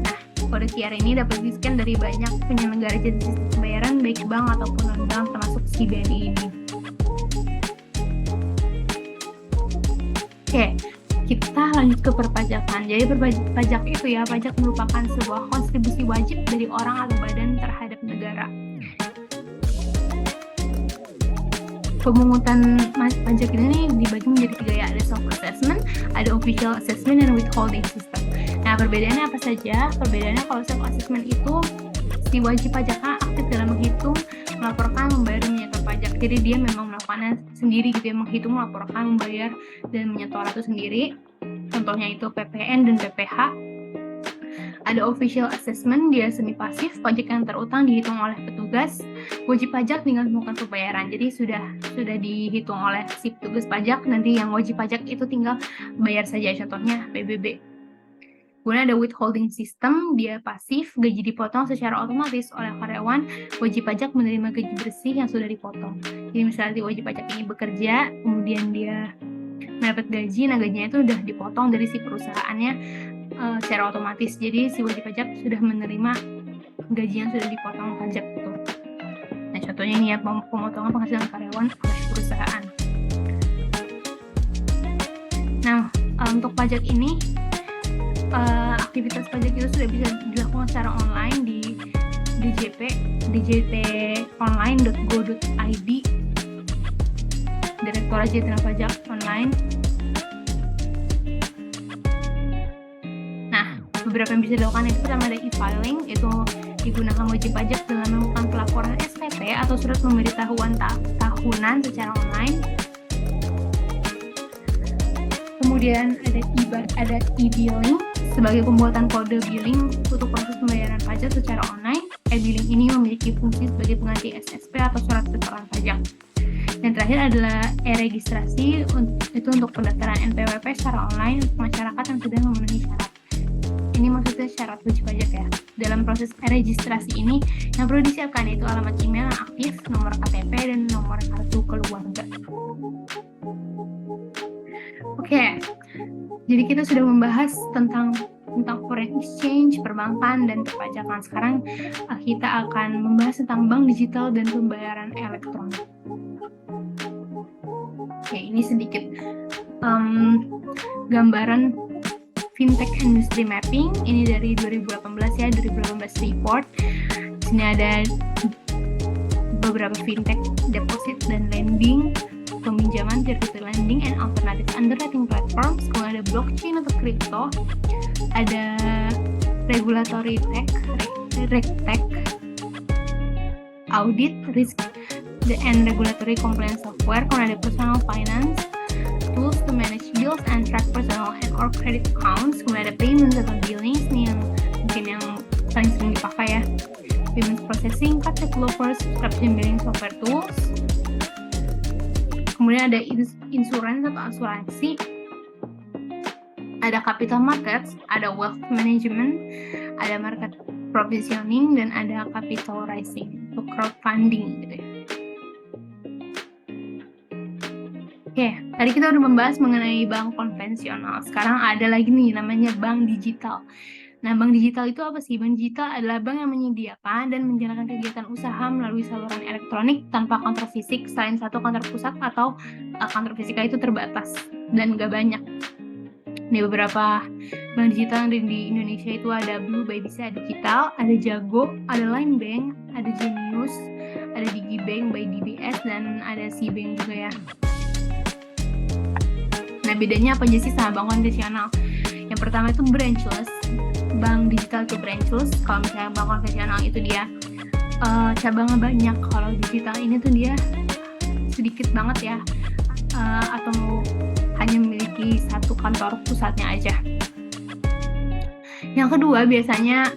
S1: Nah, kode QR ini dapat di-scan dari banyak penyelenggara jasa sistem pembayaran, baik bank ataupun non-bank, termasuk si BNI ini. Oke, kita lanjut ke perpajakan. Jadi pajak itu ya, pajak merupakan sebuah kontribusi wajib dari orang atau badan terhadap negara. Pemungutan pajak ini dibagi menjadi 3 ya, ada self-assessment, ada official assessment, dan withholding system. Nah, perbedaannya apa saja? Perbedaannya kalau self-assessment itu si wajib pajaknya aktif dalam menghitung, melaporkan, membayar, dan menyetor pajak. Jadi dia memang melakukannya sendiri gitu ya, menghitung, melaporkan, membayar, dan menyetor itu sendiri. Contohnya itu PPN dan PPH. Ada official assessment, dia semi pasif, pajak yang terutang dihitung oleh petugas, wajib pajak tinggal melakukan pembayaran. Jadi sudah dihitung oleh si petugas pajak, nanti yang wajib pajak itu tinggal bayar saja, contohnya PBB. Kemudian ada withholding system, dia pasif, gaji dipotong secara otomatis oleh karyawan, wajib pajak menerima gaji bersih yang sudah dipotong. Jadi misalnya wajib pajak ini bekerja, kemudian dia mendapat gaji, nah gajinya itu sudah dipotong dari si perusahaannya secara otomatis. Jadi si wajib pajak sudah menerima gaji yang sudah dipotong pajak itu. Nah, contohnya ini ya, pemotongan penghasilan karyawan oleh perusahaan. Nah, untuk pajak ini aktivitas pajak itu sudah bisa dilakukan secara online di djponline.go.id, Direktorat Jenderal Pajak Online. Nah, beberapa yang bisa dilakukan itu pertama ada e-filing, itu digunakan wajib pajak dengan melakukan pelaporan SPT atau surat pemberitahuan tahunan secara online. Kemudian ada e-billing sebagai pembuatan kode billing untuk proses pembayaran pajak secara online. E-billing ini memiliki fungsi sebagai pengganti SSP atau surat keterangan pajak. Dan terakhir adalah e-registrasi, itu untuk pendaftaran NPWP secara online untuk masyarakat yang sudah memenuhi syarat. Ini maksudnya syarat wajib pajak ya. Dalam proses registrasi ini, yang perlu disiapkan itu alamat email yang aktif, nomor KTP, dan nomor kartu keluarga. Oke, jadi kita sudah membahas tentang foreign exchange, perbankan, dan perpajakan. Sekarang kita akan membahas tentang bank digital dan pembayaran elektronik. Oke, ini sedikit gambaran fintech industry mapping. Ini dari 2018 ya, 2018 report. Sini ada beberapa fintech, deposit dan lending, peminjaman, peer-to-peer lending, and alternative underwriting platforms. Kemudian ada blockchain atau crypto, ada regulatory tech, regtech, audit, risk and regulatory compliance software. Kemudian ada personal finance, tools to manage bills and track personal and or credit accounts. Kemudian ada payments atau billings, nih yang mungkin yang paling sering dipakai ya. Payments processing, card developers, subscription billing software tools. Kemudian ada insurance atau asuransi, ada capital markets, ada wealth management, ada market provisioning, dan ada capital raising atau crowdfunding gitu ya. Oke, tadi kita udah membahas mengenai bank konvensional. Sekarang ada lagi nih namanya bank digital. Nah, bank digital itu apa sih? Bank digital adalah bank yang menyediakan dan menjalankan kegiatan usaha melalui saluran elektronik tanpa kantor fisik selain satu kantor pusat atau kantor fisiknya itu terbatas dan nggak banyak. Nih beberapa bank digital yang ada di Indonesia itu ada Blue by Bisa Digital, ada Jago, ada Line Bank, ada Genius, ada Digibank by DBS, dan ada Cbank juga ya. Nah, bedanya apa aja sih sama bank konvensional? Yang pertama itu branchless. Bank digital itu branchless. Kalau misalnya bank konvensional itu dia cabangnya banyak. Kalau digital ini tuh dia sedikit banget ya, atau hanya memiliki satu kantor pusatnya aja. Yang kedua, biasanya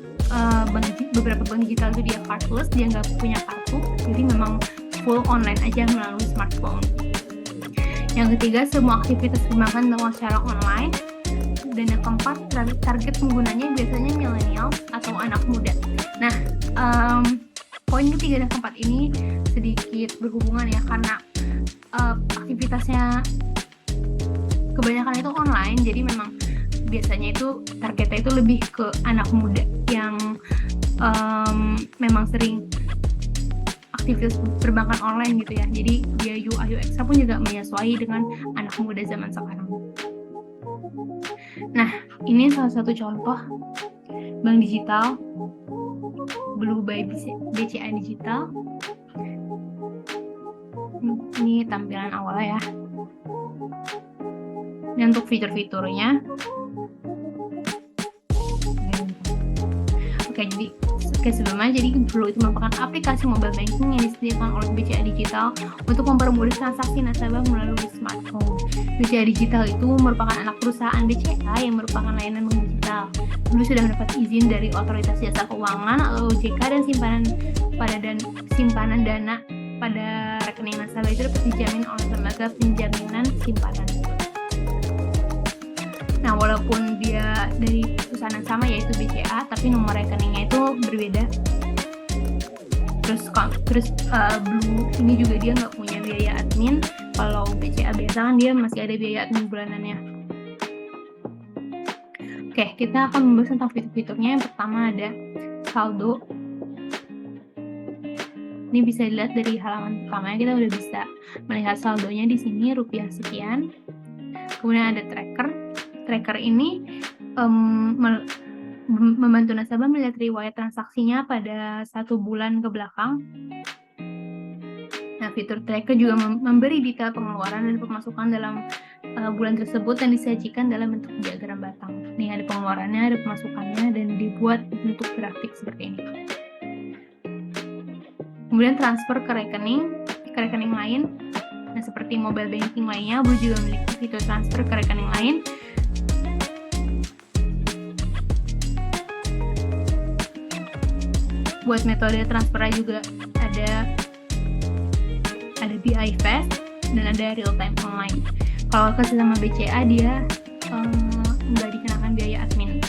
S1: beberapa bank digital itu dia cardless, dia nggak punya kartu, jadi memang full online aja melalui smartphone. Yang ketiga, semua aktivitas perbankan dilakukan secara online. Dan yang keempat, target penggunanya biasanya milenial atau anak muda. Nah, poin ketiga dan keempat ini sedikit berhubungan ya, karena aktivitasnya kebanyakan itu online, jadi memang biasanya itu targetnya itu lebih ke anak muda yang memang sering aktivitas perbankan online gitu ya. Jadi dia UI UX pun juga menyesuaikan dengan anak muda zaman sekarang. Nah, ini salah satu contoh bank digital Blue by BCA Digital. Ini tampilan awalnya ya. Ini untuk fitur-fiturnya. Oke, jadi sebelumnya, jadi Blue itu merupakan aplikasi mobile banking yang disediakan oleh BCA Digital untuk mempermudah transaksi nasabah melalui smartphone. BCA Digital itu merupakan anak perusahaan BCA yang merupakan layanan bank digital. Blue sudah mendapat izin dari Otoritas Jasa Keuangan atau OJK, dan simpanan dana pada rekening nasabah itu dapat dijamin oleh lembaga penjaminan simpanan. Nah, walaupun dia dari perusahaan yang sama yaitu BCA, tapi nomor rekeningnya itu berbeda. Terus Blue ini juga dia nggak punya biaya admin. Kalau BCA biasa kan dia masih ada biaya admin bulanannya. Oke, kita akan membahas tentang fitur-fiturnya. Yang pertama ada saldo. Ini bisa dilihat dari halaman pertamanya, kita udah bisa melihat saldonya di sini rupiah sekian. Kemudian ada tracker. Tracker ini membantu nasabah melihat riwayat transaksinya pada 1 bulan ke belakang. Nah, fitur tracker juga memberi detail pengeluaran dan pemasukan dalam bulan tersebut dan disajikan dalam bentuk diagram batang. Nih, ada pengeluarannya, ada pemasukannya, dan dibuat bentuk grafik seperti ini. Kemudian transfer ke rekening lain. Nah, seperti mobile banking lainnya, Blue juga memiliki fitur transfer ke rekening lain. Buat metode transfernya juga ada BI Fast dan ada real time online. Kalau ke sama BCA dia nggak dikenakan biaya admin.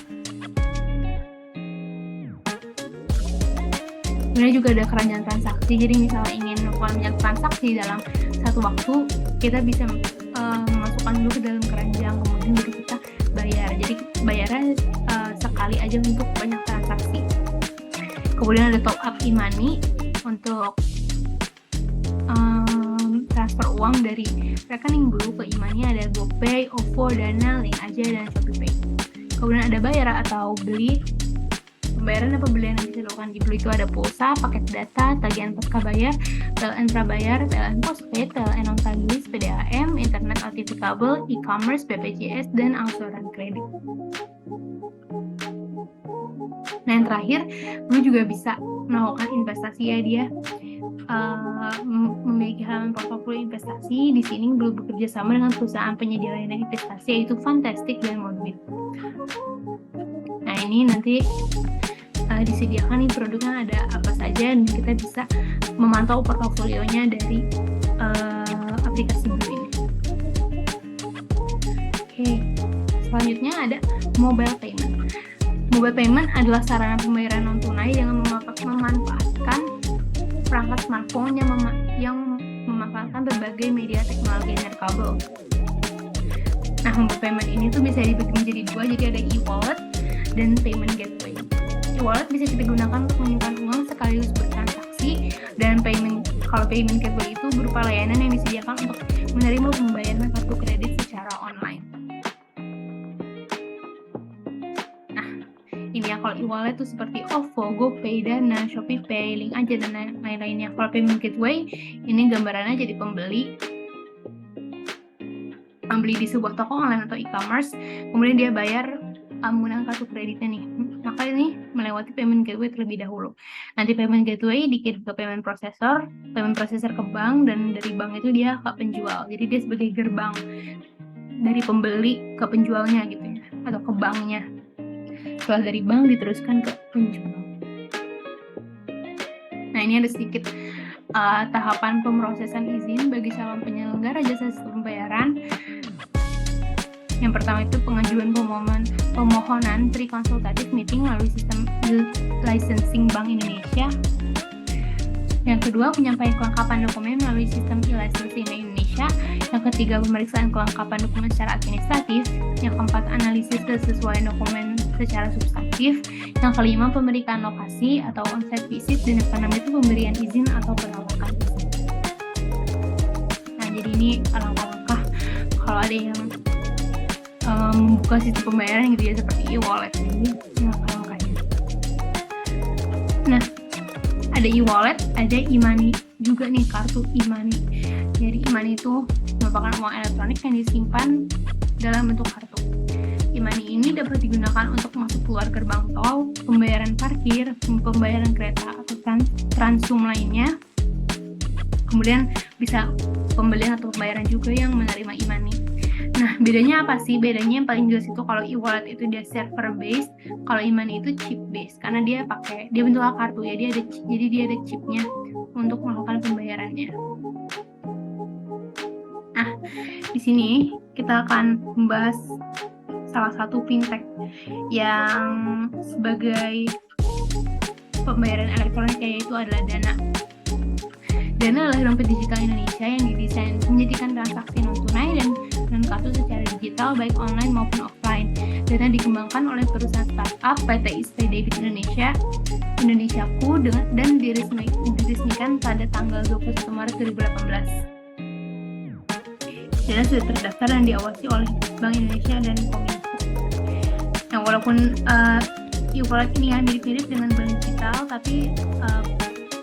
S1: Kemudian juga ada keranjang transaksi. Jadi misalnya ingin melakukan banyak transaksi dalam satu waktu, kita bisa memasukkan dulu ke dalam keranjang, kemudian baru kita bayar. Jadi bayarnya sekali aja untuk banyak transaksi. Kemudian ada top up e-money untuk transfer uang dari rekening Blue ke e-money. Ada GoPay, OVO, Dana, Link Aja, dan ShopeePay. Kemudian ada bayar atau beli. Pembayaran dan pembelian yang bisa dilakukan di Blue itu ada pulsa, paket data, tagihan pasca bayar, PLN prabayar, PLN postpaid, PLN non-tagih, PDAM, internet OTT kabel, e-commerce, BPJS, dan angsuran kredit. Nah, yang terakhir, Blue juga bisa melakukan investasi ya. Dia memiliki halaman portofolio investasi. Di sini Blue bekerja sama dengan perusahaan penyedia layanan investasi yaitu Fantastic dan Modwin. Nah, ini nanti disediakan nih produknya ada apa saja, dan kita bisa memantau portofolionya dari aplikasi Blue ini. Oke, selanjutnya ada mobile payment. Mobile payment adalah sarana pembayaran non tunai yang memanfaatkan perangkat smartphone yang memanfaatkan berbagai media teknologi nirkabel. Nah, mobile payment ini tuh bisa dibagi menjadi dua, jadi ada e-wallet dan payment gateway. E-wallet bisa kita gunakan untuk menyimpan uang sekaligus bertransaksi, dan kalau payment gateway itu berupa layanan yang disediakan untuk menerima pembayaran kartu kredit secara online. Ini ya, kalau e-wallet itu seperti OVO, GoPay, Dana, ShopeePay, Link Aja, dan lain-lainnya. Kalau payment gateway, ini gambarannya jadi pembeli di sebuah toko online atau e-commerce, kemudian dia bayar menggunakan kartu kreditnya nih. Maka ini melewati payment gateway terlebih dahulu. Nanti payment gateway dikirim ke payment processor ke bank, dan dari bank itu dia ke penjual. Jadi dia sebagai gerbang dari pembeli ke penjualnya gitu ya, atau ke banknya. setelah dari bank diteruskan ke penjual. Nah, ini ada sedikit tahapan pemrosesan izin bagi calon penyelenggara jasa sistem pembayaran. Yang pertama itu pengajuan pemohonan pre-consultative meeting melalui sistem licensing Bank Indonesia. Yang kedua, penyampaian kelengkapan dokumen melalui sistem e-licensing Bank Indonesia. Yang ketiga, pemeriksaan kelengkapan dokumen secara administratif. Yang keempat, analisis kesesuaian dokumen secara substantif. Yang kelima, pemberian lokasi atau on-site visit. Dan yang keenam itu pemberian izin atau penolakan izin. Nah, jadi ini langkah-langkah kalau ada yang membuka sistem pembayaran gitu ya, seperti e-wallet ini langkah-langkahnya. Nah, ada e-wallet, ada e-money juga nih, kartu e-money. Jadi e-money itu merupakan uang elektronik yang disimpan dalam bentuk kartu. E-money ini dapat digunakan untuk masuk keluar gerbang tol, pembayaran parkir, pembayaran kereta atau transum lainnya. Kemudian bisa pembelian atau pembayaran juga yang menerima e-money. Nah, bedanya apa sih? Bedanya yang paling jelas itu kalau e-wallet itu dia server based, kalau e-money itu chip based, karena dia bentuknya kartu ya, jadi dia ada chipnya untuk melakukan pembayarannya. Nah, di sini kita akan membahas salah satu fintech yang sebagai pembayaran elektronik, yaitu adalah Dana. Dana adalah dompet digital Indonesia yang didesain menjadikan transaksi non-tunai dan kartu secara digital baik online maupun offline. Dana dikembangkan oleh perusahaan startup PT ISP Debit Indonesiaku dan diresmikan pada tanggal 21 Maret 2018. Dana sudah terdaftar dan diawasi oleh Bank Indonesia dan Kominfo. Nah, walaupun e-wallet ini mirip-mirip dengan bank digital, tapi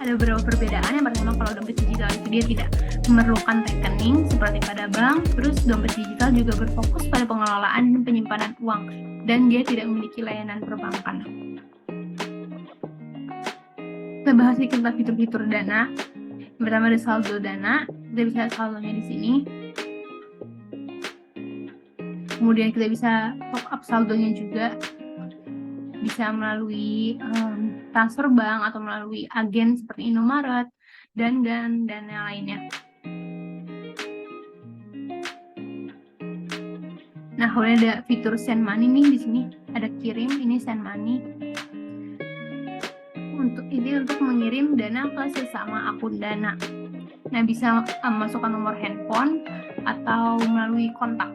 S1: ada beberapa perbedaan. Yang pertama, kalau dompet digital itu dia tidak memerlukan rekening seperti pada bank. Terus dompet digital juga berfokus pada pengelolaan dan penyimpanan uang, dan dia tidak memiliki layanan perbankan. Kita bahas sedikit tentang fitur-fitur Dana. Yang pertama ada saldo Dana. Kita bisa lihat saldonya di sini. Kemudian kita bisa top up saldonya juga. Bisa melalui transfer bank atau melalui agen seperti Indomaret dan yang lainnya. Nah, kemudian ada fitur send money nih di sini, ada kirim, ini send money. Untuk mengirim dana ke sesama akun Dana. Nah, bisa masukkan nomor handphone atau melalui kontak.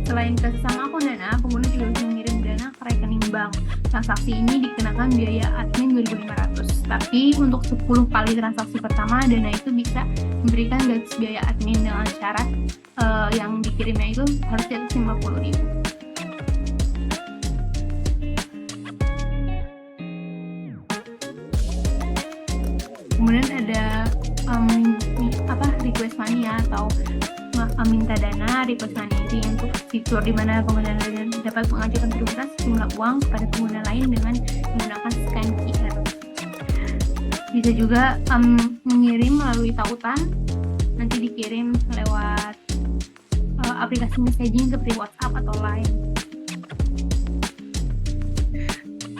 S1: Selain ke sesama akun Dana, pengguna juga bisa mengirim dana ke rekening bank. Transaksi ini dikenakan biaya admin 2.500. Tapi untuk 10 kali transaksi pertama, Dana itu bisa memberikan gratis biaya admin dengan syarat yang dikirimnya itu harus di atas 50.000. Kemudian ada request money ya, atau minta dana, request money. Ini untuk fitur di mana pengguna dapat mengajukan permintaan sejumlah uang kepada pengguna lain dengan menggunakan scan QR. Bisa juga mengirim melalui tautan, nanti dikirim lewat aplikasi messaging seperti WhatsApp atau Line.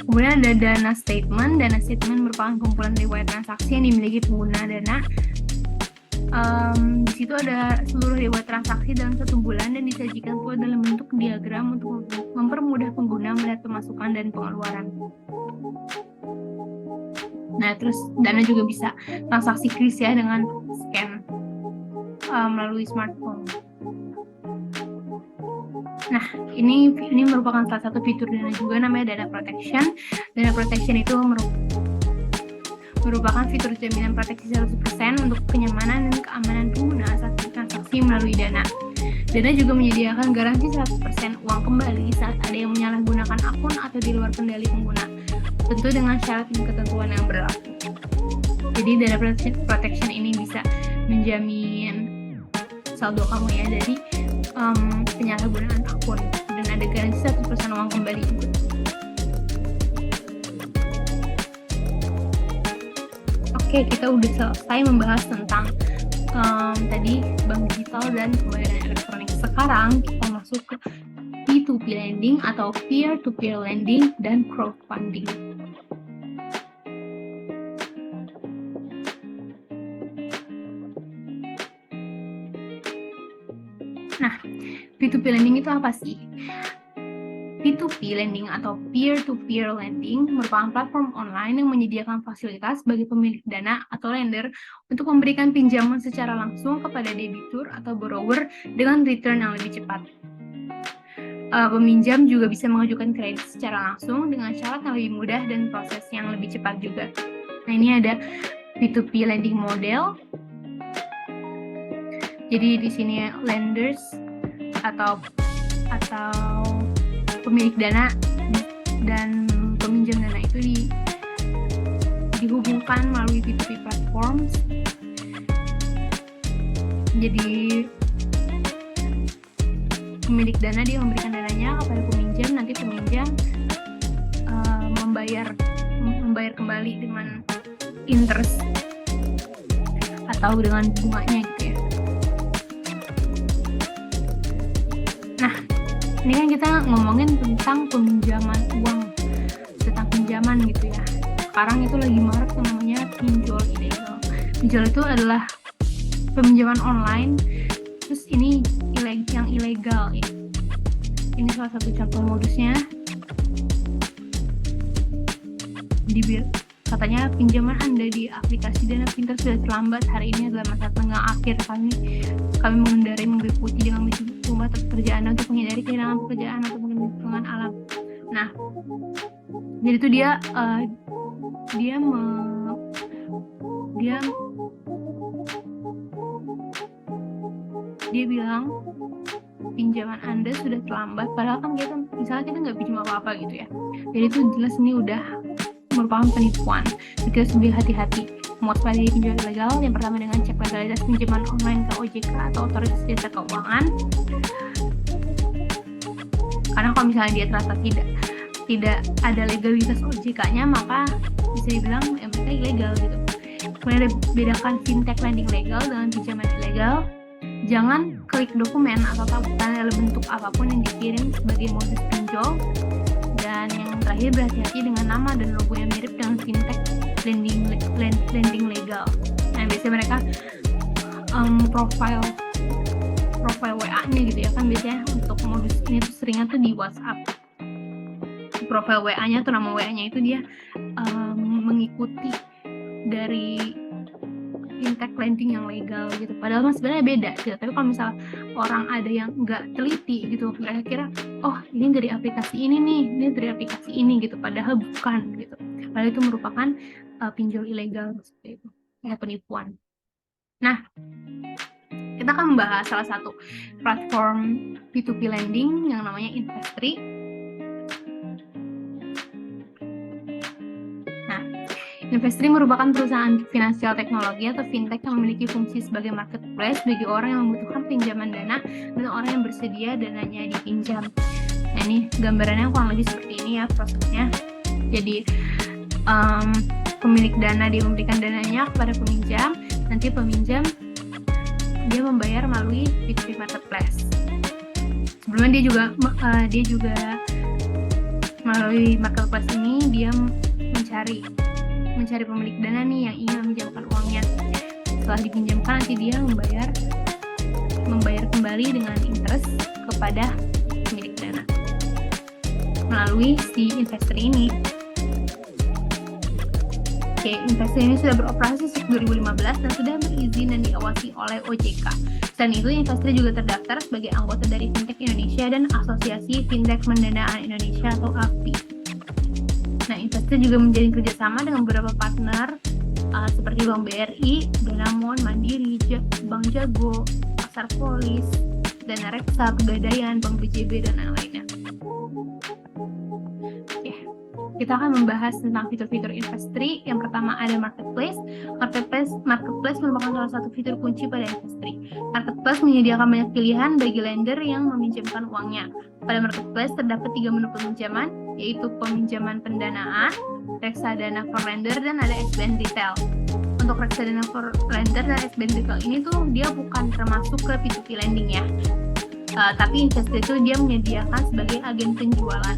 S1: Kemudian ada Dana Statement. Dana Statement merupakan kumpulan riwayat transaksi yang dimiliki pengguna Dana. Di situ ada seluruh riwayat transaksi dalam satu bulan dan disajikan pula dalam bentuk diagram untuk mempermudah pengguna melihat pemasukan dan pengeluaran. Nah, terus Dana juga bisa transaksi kris ya dengan scan melalui smartphone. Nah, ini merupakan salah satu fitur Dana juga, namanya Dana Protection. Dana Protection itu merupakan fitur jaminan proteksi 100% untuk kenyamanan dan keamanan pengguna saat transaksi melalui Dana. Dana juga menyediakan garansi 100% uang kembali saat ada yang menyalahgunakan akun atau di luar kendali pengguna, tentu dengan syarat dan ketentuan yang berlaku. Jadi Dana Protection ini bisa menjamin saldo kamu ya dari penyalahgunaan akun, dan ada garansi 100% uang kembali juga. Oke, kita udah selesai membahas tentang tadi bank digital dan pembayaran elektronik. Sekarang kita masuk ke P2P lending atau peer-to-peer lending, dan crowdfunding. Nah, P2P lending itu apa sih? P2P lending atau peer-to-peer lending merupakan platform online yang menyediakan fasilitas bagi pemilik dana atau lender untuk memberikan pinjaman secara langsung kepada debitur atau borrower dengan return yang lebih cepat. Peminjam juga bisa mengajukan kredit secara langsung dengan syarat yang lebih mudah dan proses yang lebih cepat juga. Nah, ini ada P2P lending model. Jadi di sini lenders atau pemilik dana dan peminjam dana itu dihubungkan melalui P2P platforms. Jadi pemilik dana dia memberikan dananya kepada peminjam, nanti peminjam membayar kembali dengan interest atau dengan bunganya gitu ya. Nah, ini kan kita ngomongin tentang peminjaman uang, tentang pinjaman gitu ya. Sekarang itu lagi marak yang namanya pinjol ilegal. Pinjol itu adalah peminjaman online, terus ini yang ilegal ya. Ini salah satu contoh modusnya. Katanya pinjaman Anda di aplikasi Dana Pintar sudah terlambat. Hari ini adalah masa tengah akhir kami mengendarai mobil putih dengan misi rumah kerja Anda untuk menghindari kehilangan pekerjaan atau lingkungan alam. Nah, jadi itu dia bilang pinjaman Anda sudah terlambat, padahal kan kita nggak pinjam apa-apa gitu ya. Jadi itu jelas ini udah merupakan penipuan. Kita harus lebih hati-hati mewaspadai pinjaman ilegal. Yang pertama dengan cek legalitas pinjaman online ke OJK atau Otoritas Jasa Keuangan. Karena kalau misalnya dia ternyata tidak ada legalitas OJK-nya, maka bisa dibilang mereka ilegal gitu. Kemudian bedakan fintech lending legal dengan pinjaman ilegal. Jangan klik dokumen atau tautan dalam bentuk apapun yang dikirim sebagai modus pinjol. Dan yang terakhir, berhati-hati dengan nama dan logo yang mirip dengan fintech lending legal. Nah, biasanya mereka profile WA-nya gitu ya, kan biasanya untuk modus ini tuh seringnya tuh di WhatsApp. Profile WA-nya tuh, nama WA-nya itu dia mengikuti dari fintech lending yang legal gitu. Padahal sebenarnya beda gitu. Tapi kalau misal orang ada yang nggak teliti gitu, mereka kira oh ini dari aplikasi ini nih, ini dari aplikasi ini gitu. Padahal bukan gitu. Padahal itu merupakan pinjol ilegal seperti itu, kayak penipuan. Nah, kita akan membahas salah satu platform P2P lending yang namanya Investory. Investory merupakan perusahaan finansial teknologi atau fintech yang memiliki fungsi sebagai marketplace bagi orang yang membutuhkan pinjaman dana dan orang yang bersedia dananya dipinjam. Nah, ini gambarannya kurang lebih seperti ini ya prosesnya. Jadi pemilik dana dia memberikan dananya kepada peminjam, nanti peminjam dia membayar melalui P2P marketplace. Sebelumnya dia juga melalui marketplace ini dia mencari pemilik dana nih yang ingin meminjamkan uangnya. Setelah dipinjamkan, nanti dia membayar kembali dengan interest kepada pemilik dana melalui si investor ini. Oke, investor ini sudah beroperasi sejak 2015 dan sudah berizin dan diawasi oleh OJK. Selain itu, investor juga terdaftar sebagai anggota dari Fintech Indonesia dan Asosiasi Fintech Pendanaan Indonesia atau AFPI. Nah, investor juga menjalin kerjasama dengan beberapa partner seperti Bank BRI, Danamon, Mandiri, Bank Jago, Pasar Polis, Dana Reksa, Pegadaian, Bank BJB, dan lain-lainnya. Oke, kita akan membahas tentang fitur-fitur Investory. Yang pertama ada Marketplace. Marketplace merupakan salah satu fitur kunci pada Investory. Marketplace menyediakan banyak pilihan bagi lender yang meminjamkan uangnya. Pada Marketplace terdapat 3 menu peminjaman, yaitu peminjaman pendanaan, reksadana for lender, dan ada SBN retail. Untuk reksadana for lender dan SBN retail ini tuh dia bukan termasuk ke P2P lending ya. tapi investor itu dia menyediakan sebagai agen penjualan.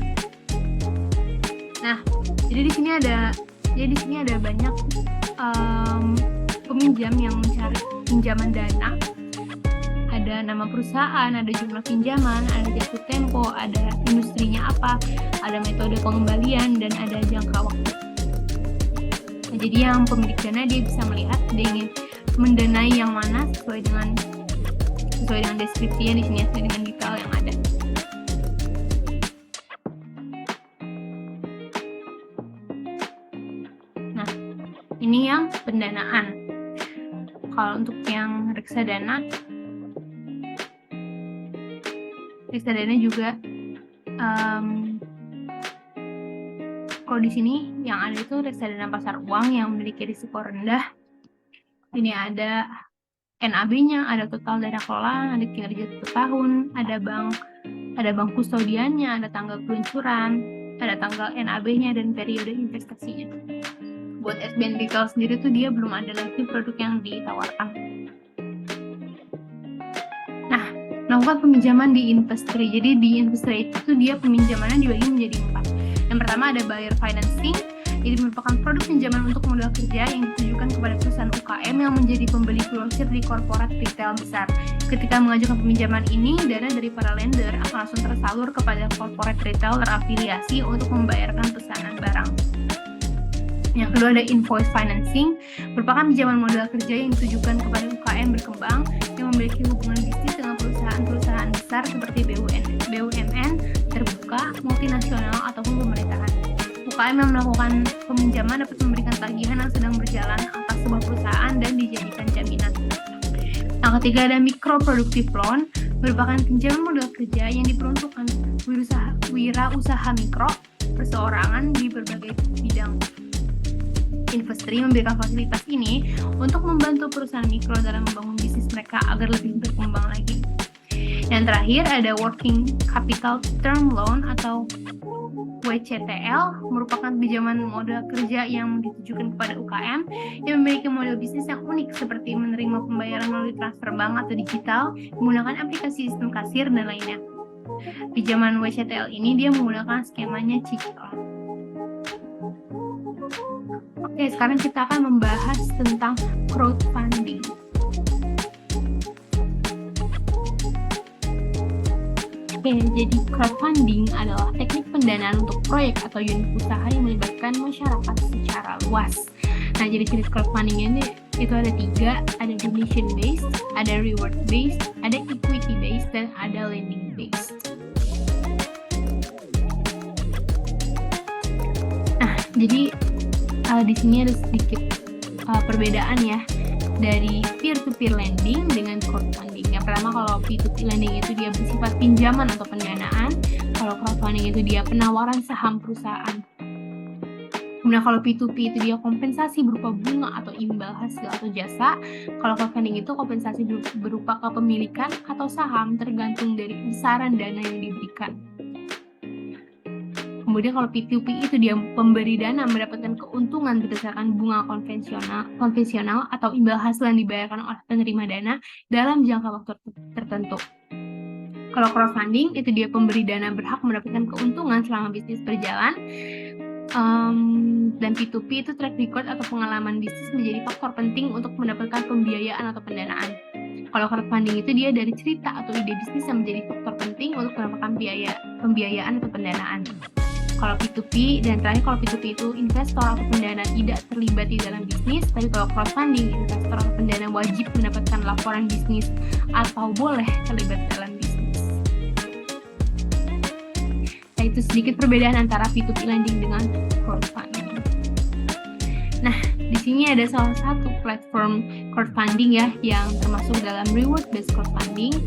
S1: Nah, jadi di sini ada banyak peminjam yang mencari pinjaman dana. Ada nama perusahaan, ada jumlah pinjaman, ada jatuh tempo, ada industrinya apa, ada metode pengembalian, dan ada jangka waktu. Nah, jadi yang pemilik dana dia bisa melihat dia ingin mendanai yang mana sesuai dengan deskripsinya di sini, sesuai dengan detail yang ada. Nah, ini yang pendanaan. Kalau untuk yang reksadana juga kalau di sini yang ada itu reksadana pasar uang yang memiliki risiko rendah. Ini ada NAB-nya, ada total dana kelolaan, ada kinerja 1 tahun, ada bank kustodiannya, ada tanggal peluncuran, ada tanggal NAB-nya, dan periode investasinya. Buat SBN Retail sendiri tuh dia belum ada lagi produk yang ditawarkan. Nah, melakukan peminjaman di Investri. Jadi di Investri itu dia peminjamannya dibagi menjadi 4. Yang pertama ada buyer financing. Jadi merupakan produk pinjaman untuk modal kerja yang ditujukan kepada perusahaan UKM yang menjadi pembeli grosir di korporat retail besar. Ketika mengajukan peminjaman ini, dana dari para lender akan langsung tersalur kepada korporat retail terafiliasi untuk membayarkan pesanan barang. Yang kedua ada invoice financing, merupakan pinjaman modal kerja yang ditujukan kepada UKM berkembang yang memiliki hubungan bisnis dengan perusahaan-perusahaan besar seperti BUMN, terbuka, multinasional, ataupun pemerintahan. UKM yang melakukan peminjaman dapat memberikan tagihan yang sedang berjalan atas sebuah perusahaan dan dijadikan jaminan. Yang ketiga ada micro productive loan, merupakan pinjaman modal kerja yang diperuntukkan wirausaha mikro, perseorangan di berbagai bidang. Investri memberikan fasilitas ini untuk membantu perusahaan mikro dalam membangun bisnis mereka agar lebih berkembang lagi. Yang terakhir ada working capital term loan atau WCTL, merupakan pinjaman modal kerja yang ditujukan kepada UKM yang memiliki model bisnis yang unik seperti menerima pembayaran melalui transfer bank atau digital, menggunakan aplikasi sistem kasir, dan lainnya. Pinjaman WCTL ini dia menggunakan skemanya cicilan. Oke, sekarang kita akan membahas tentang crowdfunding. Oke, jadi crowdfunding adalah teknik pendanaan untuk proyek atau unit usaha yang melibatkan masyarakat secara luas. Nah, jadi jenis crowdfunding ini itu ada 3, ada donation based, ada reward based, ada equity based, dan ada lending based. Nah, jadi di sini ada sedikit perbedaan ya dari peer-to-peer lending dengan crowdfunding. Yang pertama, kalau P2P lending itu dia bersifat pinjaman atau pendanaan, kalau crowdfunding itu dia penawaran saham perusahaan. Kemudian kalau P2P itu dia kompensasi berupa bunga atau imbal hasil atau jasa. Kalau crowdfunding itu kompensasi berupa kepemilikan atau saham tergantung dari besaran dana yang diberikan. Kemudian kalau P2P itu dia pemberi dana mendapatkan keuntungan berdasarkan bunga konvensional atau imbal hasil yang dibayarkan oleh penerima dana dalam jangka waktu tertentu. Kalau crowdfunding itu dia pemberi dana berhak mendapatkan keuntungan selama bisnis berjalan, dan P2P itu track record atau pengalaman bisnis menjadi faktor penting untuk mendapatkan pembiayaan atau pendanaan. Kalau crowdfunding itu dia dari cerita atau ide bisnis yang menjadi faktor penting untuk mendapatkan pembiayaan atau pendanaan. Kalau P2P, dan terakhir kalau P2P itu investor atau pendana tidak terlibat di dalam bisnis, tapi kalau crowdfunding, investor atau pendana wajib mendapatkan laporan bisnis atau boleh terlibat dalam bisnis. Nah, itu sedikit perbedaan antara P2P lending dengan crowdfunding. Nah, di sini ada salah satu platform crowdfunding ya yang termasuk dalam reward based crowdfunding,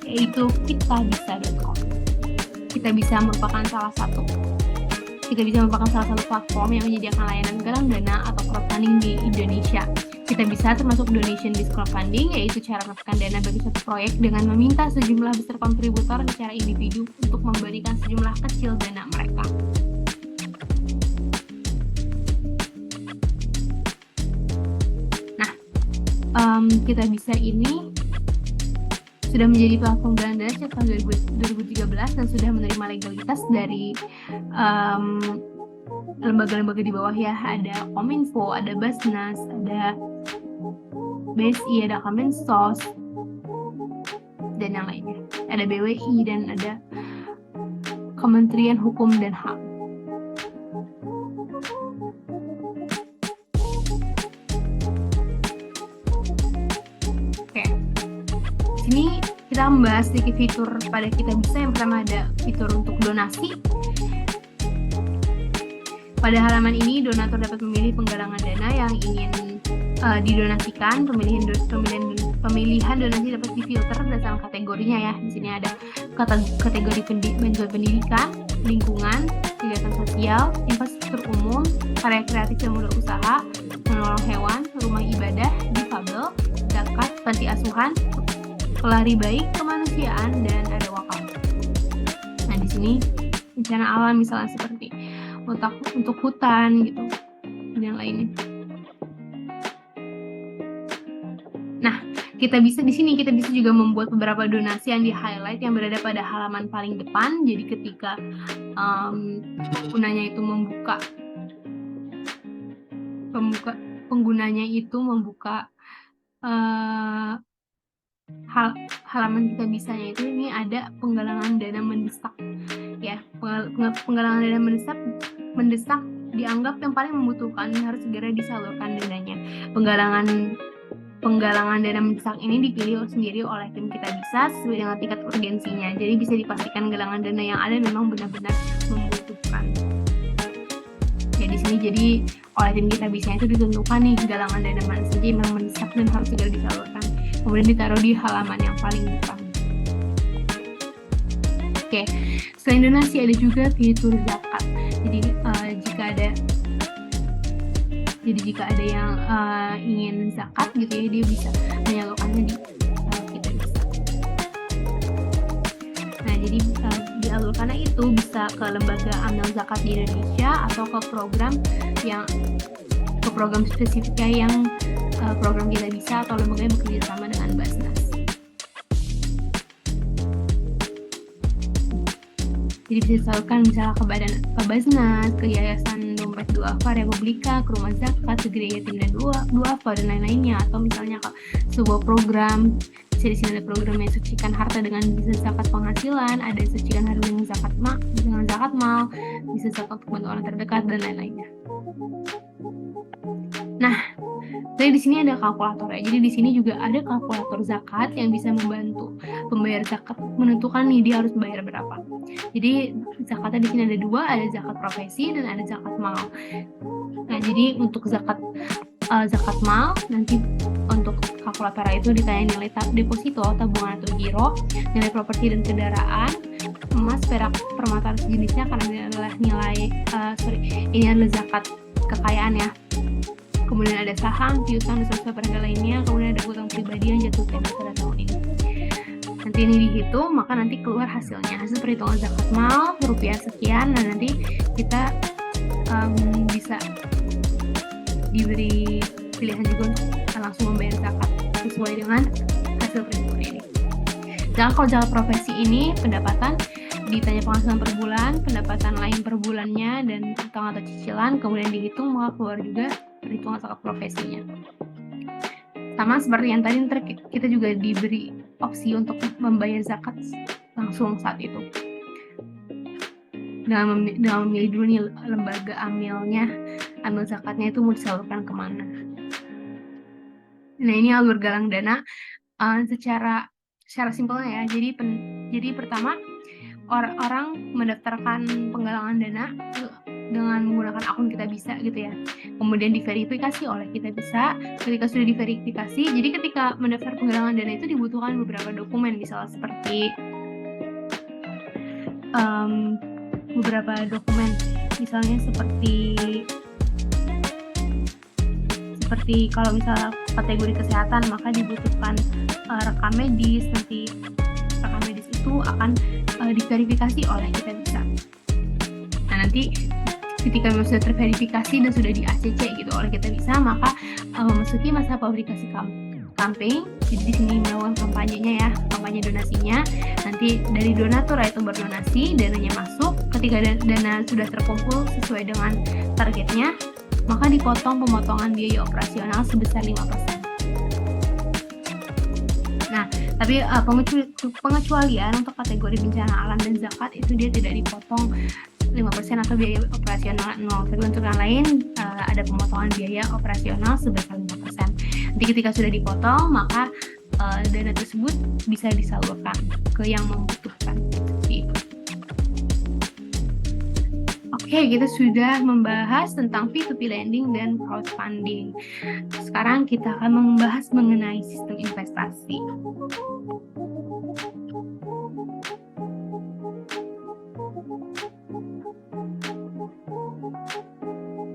S1: yaitu kitabisa.com. Kita bisa merupakan salah satu platform yang menyediakan layanan galang dana atau crowdfunding di Indonesia. Kita bisa termasuk donation based crowdfunding, yaitu cara mendapatkan dana bagi suatu proyek dengan meminta sejumlah besar kontributor secara individu untuk memberikan sejumlah kecil dana mereka. Nah, kita bisa ini sudah menjadi platform galang dana sejak tahun 2013 dan sudah menerima legalitas dari lembaga-lembaga di bawah ya. Ada Kominfo, ada Basnas, ada BSI, ada Kemensos, dan yang lainnya. Ada BWI dan ada Kementerian Hukum dan HAM. Oke. Sini kita membahas sedikit fitur pada Kitabisa. Yang pertama ada fitur untuk donasi. Pada halaman ini, donatur dapat memilih penggalangan dana yang ingin didonasikan. Pemilihan donasi dapat difilter berdasarkan kategorinya ya. Di sini ada kategori bantuan pendidikan, lingkungan, kegiatan sosial, infrastruktur umum, karya kreatif dan modal usaha, menolong hewan, rumah ibadah, difabel, zakat, panti asuhan, pelari baik, kemanusiaan, dan ada wakaf. Nah, di sini bencana alam misalnya seperti untuk hutan gitu dan yang lainnya. Nah, kita bisa juga membuat beberapa donasi yang di-highlight yang berada pada halaman paling depan. Jadi ketika penggunanya itu membuka halaman Kitabisanya itu, ini ada penggalangan dana mendesak ya. Penggalangan dana mendesak dianggap yang paling membutuhkan, harus segera disalurkan dananya. Penggalangan dana mendesak ini dipilih sendiri oleh tim Kitabisa sesuai dengan tingkat urgensinya. Jadi bisa dipastikan galangan dana yang ada memang benar-benar membutuhkan. Ya, di sini jadi oleh tim Kitabisa itu ditentukan nih galangan dana mana saja yang memang mendesak dan harus segera disalurkan. Kemudian ditaruh di halaman yang paling depan. Oke, selain donasi ada juga fitur zakat. Jadi jika ada yang ingin zakat gitu ya, dia bisa menyalurkannya di Kitabisa. Nah, jadi dialurkannya itu bisa ke lembaga amil zakat di Indonesia atau ke program spesifiknya yang program Kitabisa atau lembaga yang bekerja sama dengan Basnas. Jadi bisa disalurkan misalnya ke Basnas, ke Yayasan Dompet Duafa Republika, ke Rumah Zakat, ke Gereja Yatim dan Duafa dan lain-lainnya, atau misalnya ke sebuah program. Bisa di sini ada program yang sucikan harta dengan bisa zakat penghasilan, ada sucikan harta dengan zakat mal, bisa zakat untuk bantu orang terdekat dan lain-lainnya. Nah, jadi di sini ada kalkulator ya. Jadi di sini juga ada kalkulator zakat yang bisa membantu pembayar zakat menentukan nih dia harus bayar berapa. Jadi zakatnya di sini ada dua, ada zakat profesi dan ada zakat mal. Nah, jadi untuk zakat mal nanti untuk kalkulator itu ditanya nilai deposito, tabungan atau giro, nilai properti dan kendaraan, emas, perak, permata sejenisnya karena ini adalah zakat kekayaan ya. Kemudian ada saham, piutang, dan sosial berharga lainnya. Kemudian ada utang pribadi yang jatuh tempo pada tahun ini. Nanti ini dihitung, maka nanti keluar hasilnya. Hasil perhitungan zakat mal, rupiah sekian. Nah, nanti kita bisa diberi pilihan juga untuk langsung membayar zakat sesuai dengan hasil perhitungan ini. Dan kalau zakat profesi ini pendapatan ditanya penghasilan per bulan, pendapatan lain per bulannya, dan utang atau cicilan, kemudian dihitung maka keluar juga perhitungan zakat profesinya. Sama seperti yang tadi, kita juga diberi opsi untuk membayar zakat langsung saat itu. Dengan memilih dulu nih lembaga amil zakatnya itu mau disalurkan kemana. Nah, ini alur galang dana secara simpelnya ya. Jadi pertama orang mendaftarkan penggalangan dana dengan menggunakan akun Kitabisa gitu ya. Kemudian diverifikasi oleh Kitabisa. Ketika sudah diverifikasi, jadi ketika mendaftar penggalangan dana itu dibutuhkan beberapa dokumen, misalnya seperti beberapa dokumen, misalnya seperti kalau misalnya kategori kesehatan maka dibutuhkan rekam medis. Nanti rekam medis itu akan diverifikasi oleh Kitabisa. Nah, nanti ketika sudah terverifikasi dan sudah di ACC gitu oleh Kitabisa, maka memasuki masa publikasi campaign. Jadi di sini melakukan kampanyenya ya, kampanye donasinya. Nanti dari donatur itu berdonasi, dananya masuk. Ketika dana sudah terkumpul sesuai dengan targetnya, maka dipotong pemotongan biaya operasional sebesar 5%. Nah, tapi pengecualian untuk kategori bencana alam dan zakat itu dia tidak dipotong 5% atau biaya operasional 0. Tapi untuk yang lain ada pemotongan biaya operasional sebesar 5%. Jadi ketika sudah dipotong, maka dana tersebut bisa disalurkan ke yang membutuhkan. Seperti itu. Oke, kita sudah membahas tentang P2P lending dan crowdfunding. Sekarang kita akan membahas mengenai sistem investasi.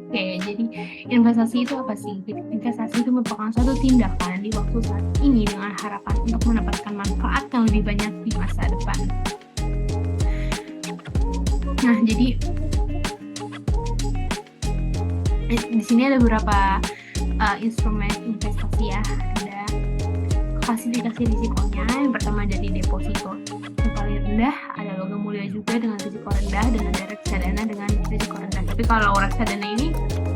S1: Oke, jadi investasi itu apa sih? Investasi itu merupakan suatu tindakan di waktu saat ini dengan harapan untuk mendapatkan manfaat yang lebih banyak di masa depan. Nah, jadi di sini ada beberapa instrumen investasi ya. Ada klasifikasi risikonya. Yang pertama dari deposito yang paling rendah, ada logam mulia juga dengan risiko rendah, dan ada reksadana dengan risiko rendah. Tapi kalau reksadana ini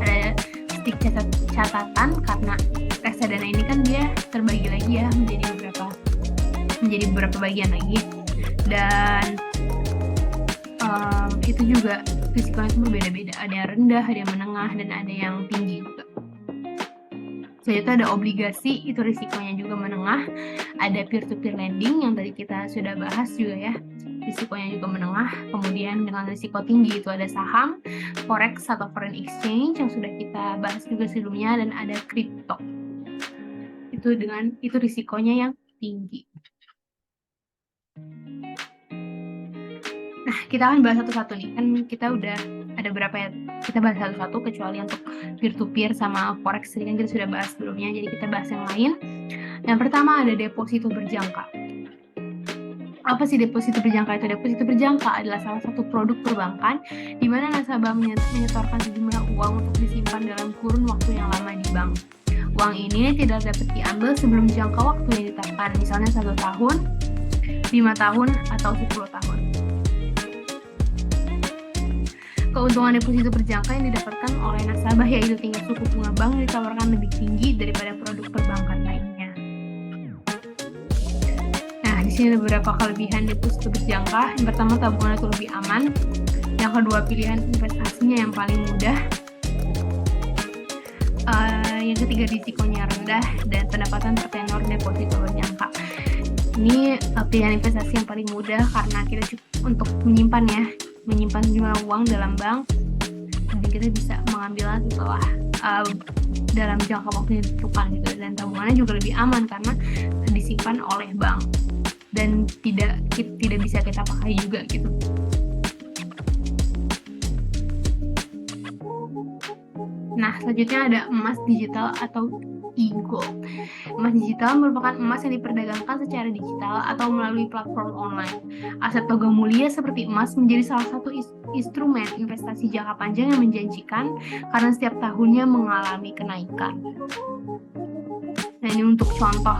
S1: ada sedikit catatan karena reksadana ini kan dia terbagi lagi ya menjadi beberapa bagian lagi, dan itu juga risikonya itu berbeda-beda. Ada yang rendah, ada yang menengah, dan ada yang tinggi juga. Selanjutnya ada obligasi, itu risikonya juga menengah. Ada peer-to-peer lending yang tadi kita sudah bahas juga ya, risikonya juga menengah. Kemudian dengan risiko tinggi itu ada saham, forex atau foreign exchange yang sudah kita bahas juga sebelumnya, dan ada kripto. Itu risikonya yang tinggi. Nah, kita akan bahas satu-satu nih. Kan kita udah ada berapa ya? Kita bahas satu-satu, kecuali untuk peer-to-peer sama forex tadi kan kita sudah bahas sebelumnya. Jadi kita bahas yang lain. Yang pertama ada deposito berjangka. Apa sih deposito berjangka itu? Deposito berjangka adalah salah satu produk perbankan di mana nasabah menyetorkan sejumlah uang untuk disimpan dalam kurun waktu yang lama di bank. Uang ini tidak dapat diambil sebelum jangka waktu yang ditetapkan, misalnya 1 tahun, 5 tahun, atau 10 tahun. Keuntungan deposito berjangka yang didapatkan oleh nasabah yaitu tingkat suku bunga bank yang ditawarkan lebih tinggi daripada produk perbankan lainnya. Nah, di sini ada beberapa kelebihan deposito berjangka. Yang pertama, tabungan itu lebih aman. Yang kedua, pilihan investasinya yang paling mudah. Yang ketiga, risikonya rendah, dan pendapatan per tenor deposito berjangka. Ini pilihan investasi yang paling mudah karena kita cukup untuk menyimpan jumlah uang dalam bank, dan kita bisa mengambilnya setelah dalam jangka waktu yang ditentukan gitu. Dan tabungannya juga lebih aman karena disimpan oleh bank dan tidak bisa kita pakai juga gitu. Nah, selanjutnya ada emas digital atau e-gold. Emas digital merupakan emas yang diperdagangkan secara digital atau melalui platform online. Aset logam mulia seperti emas menjadi salah satu instrumen investasi jangka panjang yang menjanjikan karena setiap tahunnya mengalami kenaikan. Nah, ini untuk contoh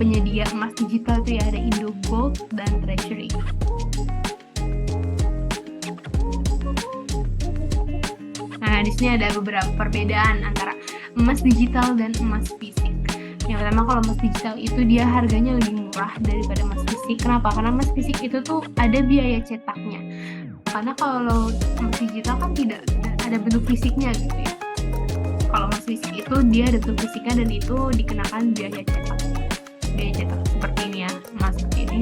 S1: penyedia emas digital itu ya, ada Indogold dan Treasury. Nah, di sini ada beberapa perbedaan antara emas digital dan emas fisik. Yang pertama, kalau emas digital itu dia harganya lebih murah daripada emas fisik. Kenapa? Karena emas fisik itu tuh ada biaya cetaknya. Karena kalau emas digital kan tidak ada bentuk fisiknya gitu ya. Kalau emas fisik itu dia ada bentuk fisiknya dan itu dikenakan biaya cetak. Biaya cetak seperti ini ya, emas seperti ini.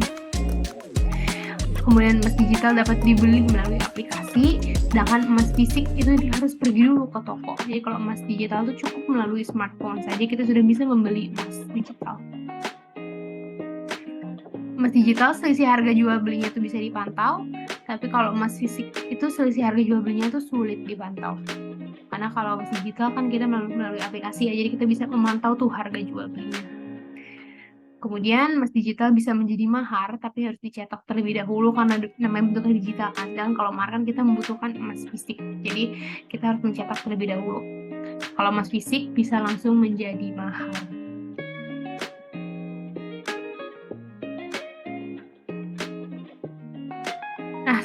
S1: Kemudian emas digital dapat dibeli melalui aplikasi, sedangkan emas fisik itu harus pergi dulu ke toko. Jadi kalau emas digital itu cukup melalui smartphone saja kita sudah bisa membeli emas digital. Emas digital selisih harga jual belinya itu bisa dipantau, tapi kalau emas fisik itu selisih harga jual belinya itu sulit dipantau. Karena kalau emas digital kan kita melalui aplikasi ya, jadi kita bisa memantau tuh harga jual belinya. Kemudian emas digital bisa menjadi mahar, tapi harus dicetak terlebih dahulu karena namanya bentuknya digital kan. Dan kalau mahar kan kita membutuhkan emas fisik, jadi kita harus mencetak terlebih dahulu. Kalau emas fisik bisa langsung menjadi mahar.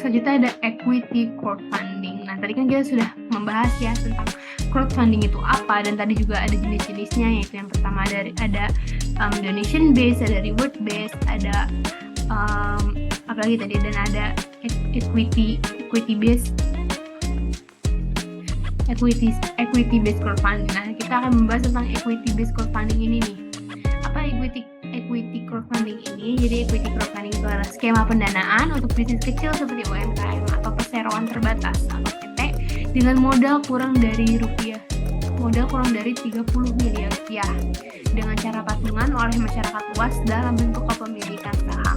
S1: selanjutnya ada equity crowdfunding. Nah, tadi kan kita sudah membahas ya tentang crowdfunding itu apa, dan tadi juga ada jenis-jenisnya, yaitu yang pertama ada donation based, ada reward based, ada apalagi tadi, dan ada equity based crowdfunding. Nah, kita akan membahas tentang equity based crowdfunding ini nih. Apa equity crowdfunding ini? Jadi equity crowdfunding itu adalah skema pendanaan untuk bisnis kecil seperti UMKM atau perseroan terbatas atau PT dengan modal kurang dari 30 miliar rupiah dengan cara patungan oleh masyarakat luas dalam bentuk kepemilikan saham.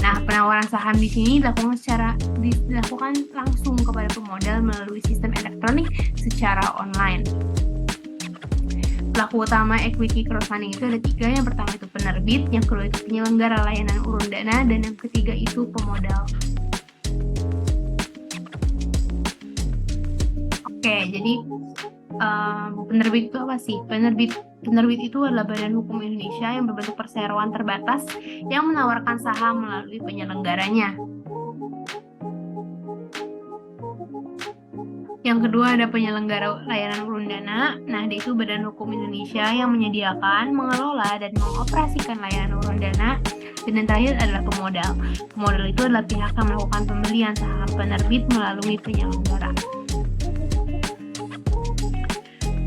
S1: Nah, penawaran saham di sini dilakukan langsung kepada pemodal melalui sistem elektronik secara online. Pelaku utama equity crowdfunding itu ada 3. Yang pertama itu penerbit, yang kedua itu penyelenggara layanan urun dana, dan yang ketiga itu pemodal. Oke, jadi penerbit itu apa sih? Penerbit itu adalah badan hukum Indonesia yang berbentuk perseroan terbatas yang menawarkan saham melalui penyelenggaranya. Yang kedua ada penyelenggara layanan urun dana. Nah, dia itu badan hukum Indonesia yang menyediakan, mengelola, dan mengoperasikan layanan urun dana. Dan yang terakhir adalah pemodal. Pemodal itu adalah pihak yang melakukan pembelian saham penerbit melalui penyelenggara.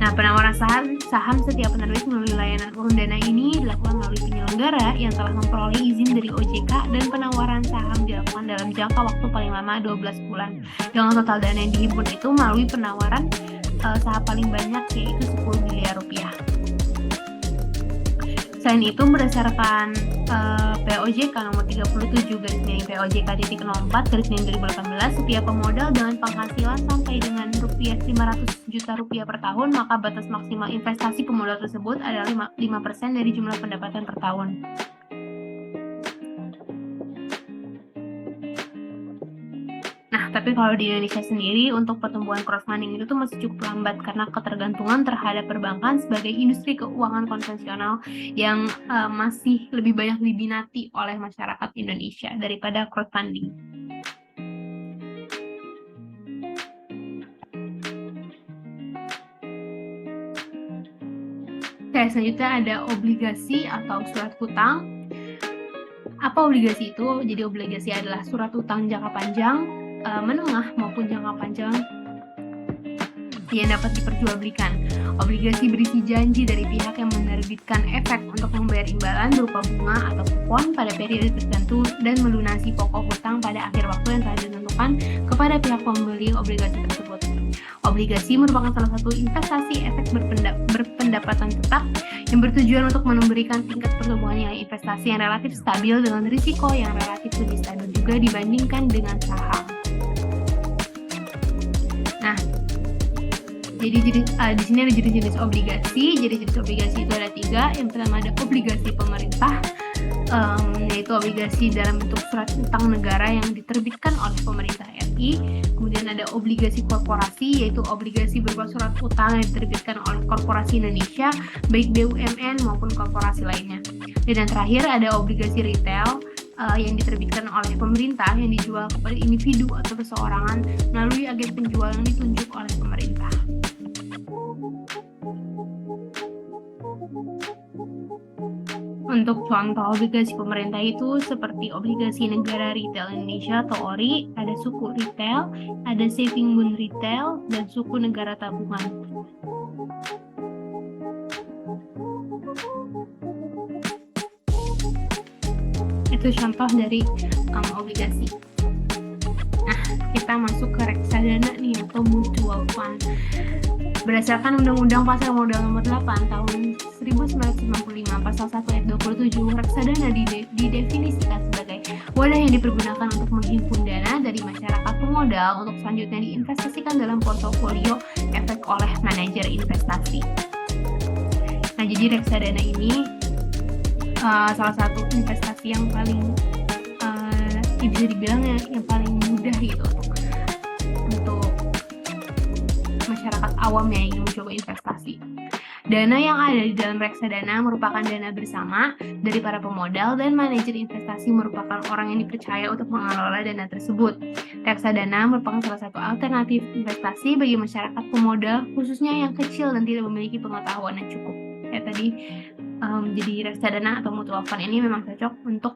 S1: Nah, penawaran saham setiap penerbit melalui layanan urun dana ini dilakukan melalui penyelenggara yang telah memperoleh izin dari OJK, dan penawaran saham dilakukan dalam jangka waktu paling lama 12 bulan. Dengan total dana yang dihimpun itu melalui penawaran saham paling banyak yaitu 10 miliar rupiah. Selain itu, berdasarkan POJK nomor 37/POJK.04/2018, setiap pemodal dengan penghasilan sampai dengan Rp500 juta per tahun, maka batas maksimal investasi pemodal tersebut adalah 5% dari jumlah pendapatan per tahun. Nah, tapi kalau di Indonesia sendiri, untuk pertumbuhan crowdfunding itu tuh masih cukup lambat karena ketergantungan terhadap perbankan sebagai industri keuangan konvensional yang masih lebih banyak diminati oleh masyarakat Indonesia daripada crowdfunding. Oke, selanjutnya ada obligasi atau surat hutang. Apa obligasi itu? Jadi obligasi adalah surat hutang jangka panjang, menengah maupun jangka panjang yang dapat diperjualbelikan. Obligasi berisi janji dari pihak yang menerbitkan efek untuk membayar imbalan berupa bunga atau kupon pada periode tertentu dan melunasi pokok hutang pada akhir waktu yang telah ditentukan kepada pihak pembeli obligasi tersebut. Obligasi merupakan salah satu investasi efek berpendapatan tetap yang bertujuan untuk memberikan tingkat pertumbuhan nilai investasi yang relatif stabil dengan risiko yang relatif lebih stabil juga dibandingkan dengan saham. Nah, jadi di sini ada jenis-jenis obligasi. Jenis obligasi itu ada 3. Yang pertama ada obligasi pemerintah, yaitu obligasi dalam bentuk surat utang negara yang diterbitkan oleh pemerintah RI. Kemudian ada obligasi korporasi, yaitu obligasi berupa surat utang yang diterbitkan oleh korporasi Indonesia, baik BUMN maupun korporasi lainnya. Dan yang terakhir ada obligasi retail yang diterbitkan oleh pemerintah yang dijual kepada individu atau perseorangan melalui agen penjual yang ditunjuk oleh pemerintah. Untuk contoh obligasi pemerintah itu seperti obligasi negara retail Indonesia atau ORI, ada suku retail, ada saving bond retail, dan suku negara tabungan. Itu contoh dari obligasi. Nah, kita masuk ke reksadana nih atau mutual fund. Berdasarkan Undang-Undang Pasar Modal Nomor 8 Tahun 1995 Pasal 1 Ayat 27, reksadana didefinisikan sebagai wadah yang dipergunakan untuk menghimpun dana dari masyarakat pemodal untuk selanjutnya diinvestasikan dalam portofolio efek oleh manajer investasi. Nah, jadi reksadana ini salah satu investasi yang paling bisa dibilang yang paling mudah gitu untuk masyarakat awam yang ingin mencoba investasi. Dana yang ada di dalam reksadana merupakan dana bersama dari para pemodal, dan manajer investasi merupakan orang yang dipercaya untuk mengelola dana tersebut. Reksadana merupakan salah satu alternatif investasi bagi masyarakat pemodal, khususnya yang kecil dan tidak memiliki pengetahuan yang cukup. Ya tadi, jadi reksadana atau mutual fund ini memang cocok untuk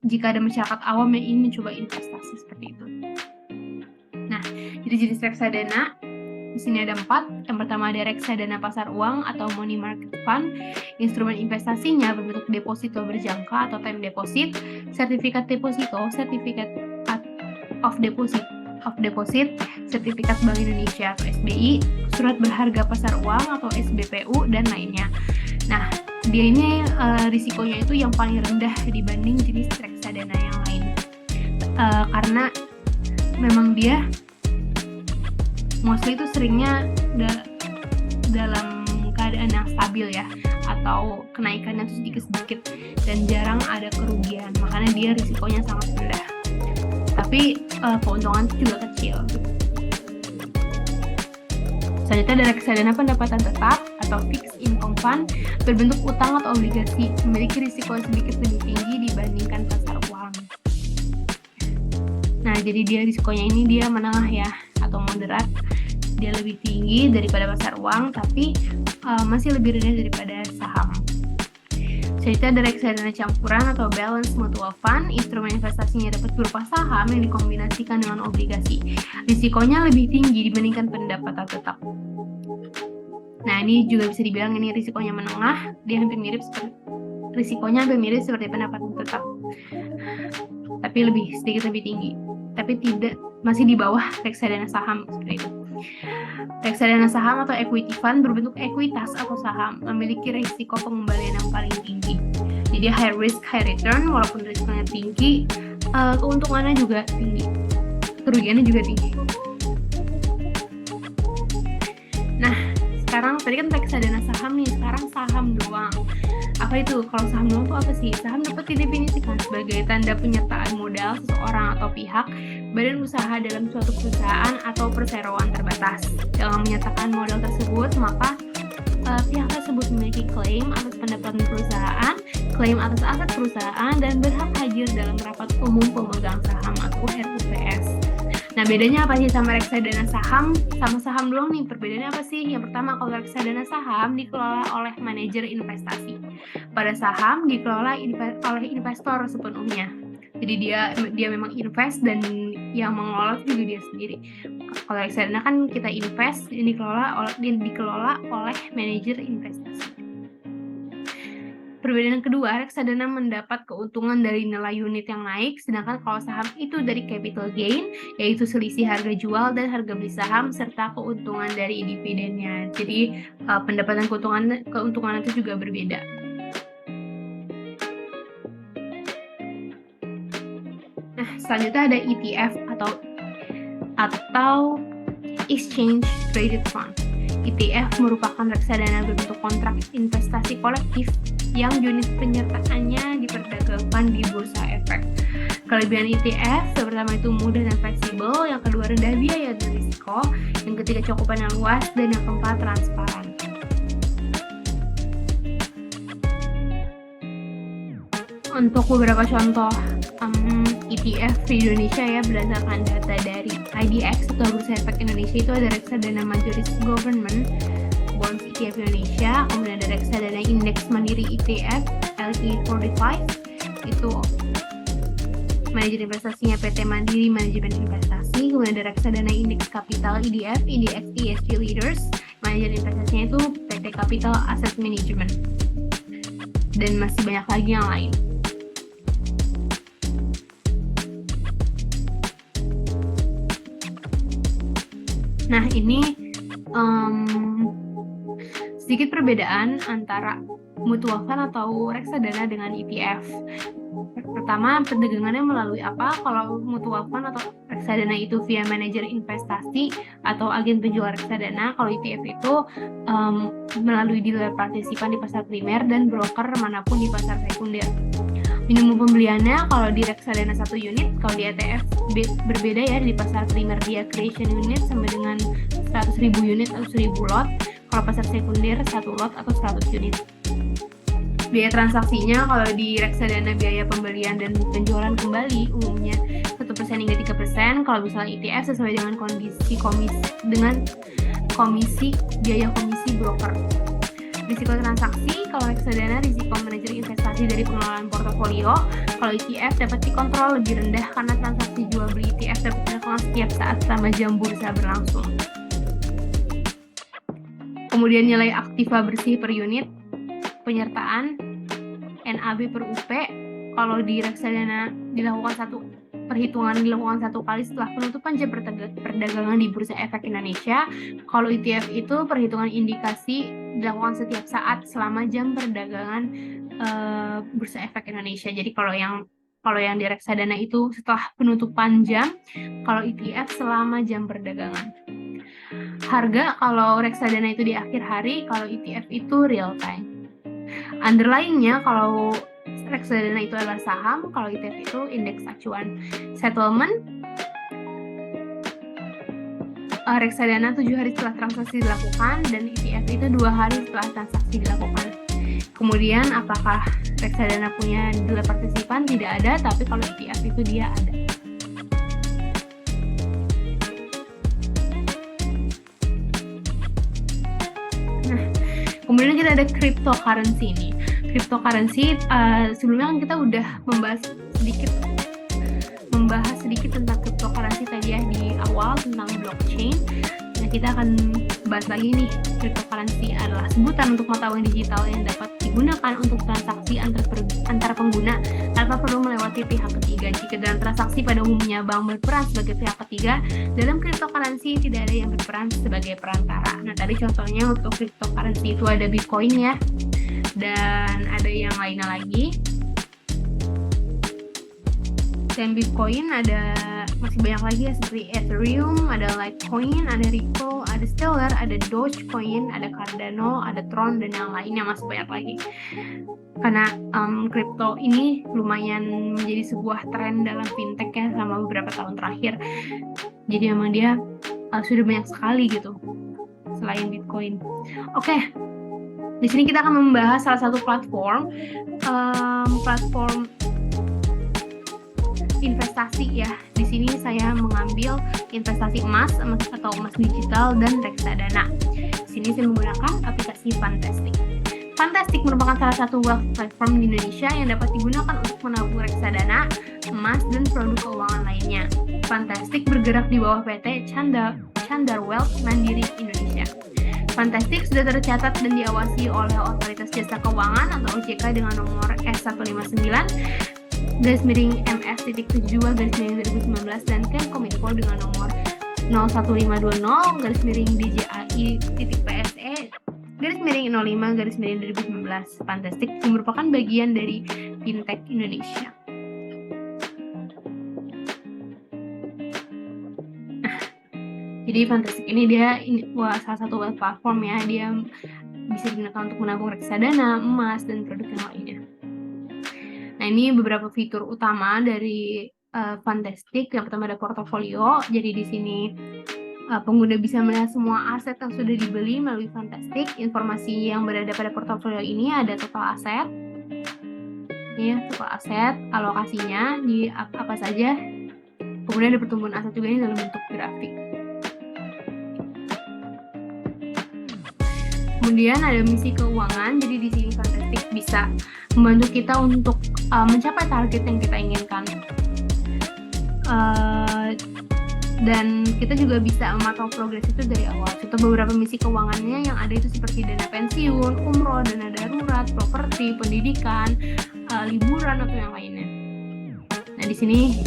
S1: jika ada masyarakat awam yang ingin mencoba investasi seperti itu. Nah, jadi jenis reksadana di sini ada 4. Yang pertama ada reksadana pasar uang atau money market fund. Instrumen investasinya berbentuk deposito berjangka atau time deposit, sertifikat deposito, sertifikat of deposit, sertifikat Bank Indonesia atau SBI, surat berharga pasar uang atau SBPU, dan lainnya. Nah, dia ini risikonya itu yang paling rendah dibanding jenis reksadana yang lain, karena memang dia mostly itu seringnya dalam keadaan yang stabil ya, atau kenaikannya itu sedikit-sedikit dan jarang ada kerugian, makanya dia risikonya sangat rendah, tapi keuntungan itu juga kecil. Selanjutnya ada reksadana pendapatan tetap atau fixed income fund, berbentuk utang atau obligasi, memiliki risiko sedikit lebih tinggi dibandingkan pasar uang. Nah, jadi dia risikonya ini dia menengah ya, atau moderat. Dia lebih tinggi daripada pasar uang, tapi masih lebih rendah daripada saham. Selanjutnya ada reksadana campuran atau balance mutual fund, instrumen investasinya dapat berupa saham yang dikombinasikan dengan obligasi. Risikonya lebih tinggi dibandingkan pendapatan tetap. Nah, ini juga bisa dibilang ini risikonya menengah, dia risikonya hampir mirip seperti pendapatan tetap, tapi sedikit lebih tinggi, tapi masih di bawah reksadana saham seperti itu. Reksadana saham atau equity fund berbentuk ekuitas atau saham, memiliki risiko pengembalian yang paling tinggi. Jadi high risk, high return, walaupun risikonya tinggi, keuntungannya juga tinggi, kerugiannya juga tinggi. Nah, sekarang tadi kan reksadana saham nih, sekarang saham doang. Apa itu? Kalau saham doang itu apa sih? Saham dapat didefinisikan sebagai tanda penyertaan modal seseorang atau pihak, badan usaha dalam suatu perusahaan atau perseroan terbatas. Dalam menyatakan modal tersebut, maka pihak tersebut memiliki klaim atas pendapatan perusahaan, klaim atas aset perusahaan, dan berhak hadir dalam rapat umum pemegang saham atau RUPS. Nah, bedanya apa sih sama reksadana saham? Sama saham doang nih, perbedaannya apa sih? Yang pertama, kalau reksadana saham dikelola oleh manajer investasi. Pada saham dikelola oleh investor sepenuhnya. Jadi dia memang invest dan yang mengelola juga dia sendiri. Kalau reksadana kan kita invest, ini dikelola oleh manajer investasi. Perbedaan kedua, reksadana mendapat keuntungan dari nilai unit yang naik, sedangkan kalau saham itu dari capital gain, yaitu selisih harga jual dan harga beli saham, serta keuntungan dari dividennya. Jadi pendapatan keuntungan itu juga berbeda. Nah, selanjutnya ada ETF atau Exchange Traded Fund. ETF merupakan reksadana berbentuk kontrak investasi kolektif yang unit penyertaannya diperdagangkan di bursa efek. Kelebihan ETF, yang pertama itu mudah dan fleksibel, yang kedua rendah biaya dan risiko, yang ketiga cakupan yang luas, dan yang keempat transparan. Untuk beberapa contoh ETF di Indonesia ya, berdasarkan data dari IDX atau Bursa Efek Indonesia, itu ada reksadana Majoris Government Bonds ETF Indonesia, kemudian ada reksadana Indeks Mandiri ETF LQ45, itu manajer investasinya PT Mandiri Manajemen Investasi, kemudian ada reksadana Indeks Kapital IDF, IDX ESG Leaders, manajer investasinya itu PT Capital Asset Management, dan masih banyak lagi yang lain. Nah, ini sedikit perbedaan antara mutual fund atau reksadana dengan ETF. Pertama, perdagangannya melalui apa? Kalau mutual fund atau reksadana itu via manajer investasi atau agen penjual reksadana. Kalau ETF itu melalui dealer partisipan di pasar primer dan broker manapun di pasar sekunder. Minimum pembeliannya kalau di reksadana 1 unit, kalau di ETF berbeda ya, di pasar primer dia creation unit sampai dengan 100.000 unit atau 1.000 lot. Kalau pasar sekunder 1 lot atau 100 unit. Biaya transaksinya kalau di reksadana biaya pembelian dan penjualan kembali umumnya 1% hingga 3%. Kalau misalnya ETF sesuai dengan komisi biaya komisi broker. Risiko transaksi, kalau reksadana risiko manajer investasi dari pengelolaan portofolio. Kalau ETF dapat dikontrol lebih rendah karena transaksi jual beli ETF dapat dilakukan setiap saat selama jam bursa berlangsung. Kemudian nilai aktiva bersih per unit, penyertaan NAB per UP. Kalau di reksadana perhitungan dilakukan satu kali setelah penutupan jam perdagangan di Bursa Efek Indonesia. Kalau ETF itu perhitungan indikasi dilakukan setiap saat selama jam perdagangan Bursa Efek Indonesia. Jadi kalau yang di reksadana itu setelah penutupan jam, kalau ETF selama jam perdagangan. Harga kalau reksadana itu di akhir hari, kalau ETF itu real time. Underlying-nya kalau reksadana itu adalah saham, kalau ETF itu indeks acuan. Settlement, reksadana 7 hari setelah transaksi dilakukan dan ETF itu 2 hari setelah transaksi dilakukan. Kemudian apakah reksadana punya nilai partisipan? Tidak ada, tapi kalau ETF itu dia ada. Nah, kemudian kita ada cryptocurrency ini. Cryptocurrency, sebelumnya kan kita udah membahas sedikit tentang cryptocurrency tadi ya di awal tentang blockchain. Nah, kita akan bahas lagi nih. Cryptocurrency adalah sebutan untuk mata uang digital yang dapat digunakan untuk transaksi antar pengguna tanpa perlu melewati pihak ketiga. Jika dalam transaksi pada umumnya bank berperan sebagai pihak ketiga, dalam cryptocurrency tidak ada yang berperan sebagai perantara. Nah, tadi contohnya untuk cryptocurrency itu ada Bitcoin ya, dan ada yang lainnya lagi. Dan Bitcoin ada masih banyak lagi ya, seperti Ethereum, ada Litecoin, ada Ripple, ada Stellar, ada Dogecoin, ada Cardano, ada Tron, dan yang lainnya masih banyak lagi. Karena crypto ini lumayan menjadi sebuah tren dalam fintech ya selama beberapa tahun terakhir. Jadi memang dia sudah banyak sekali gitu selain Bitcoin. Oke. Di sini kita akan membahas salah satu platform investasi ya. Di sini saya mengambil investasi emas atau emas digital dan reksadana. Di sini saya menggunakan aplikasi Fantastic. Fantastic merupakan salah satu wealth platform di Indonesia yang dapat digunakan untuk menabung reksadana, emas, dan produk keuangan lainnya. Fantastic bergerak di bawah PT Chandar Wealth Mandiri Indonesia. Fantastic sudah tercatat dan diawasi oleh Otoritas Jasa Keuangan atau OJK dengan nomor S159/MS.72/2019 dan Kemenkominfo dengan nomor 01520/DJAI.PSE/05/2019. Fantastic merupakan bagian dari fintech Indonesia. Jadi Fantastic ini dia salah satu web platform ya, dia bisa digunakan untuk menabung reksadana, emas, dan produk yang lainnya. Nah, ini beberapa fitur utama dari Fantastic. Yang pertama ada portofolio. Jadi di sini pengguna bisa melihat semua aset yang sudah dibeli melalui Fantastic. Informasi yang berada pada portofolio ini ada total aset, ya, total aset, alokasinya di apa saja. Kemudian ada pertumbuhan aset juga ini dalam bentuk grafik. Kemudian ada misi keuangan. Jadi di sini Fantastic bisa membantu kita untuk mencapai target yang kita inginkan. Dan kita juga bisa memantau progres itu dari awal. Contoh beberapa misi keuangannya yang ada itu seperti dana pensiun, umroh, dana darurat, properti, pendidikan, liburan, atau yang lainnya. Nah, di sini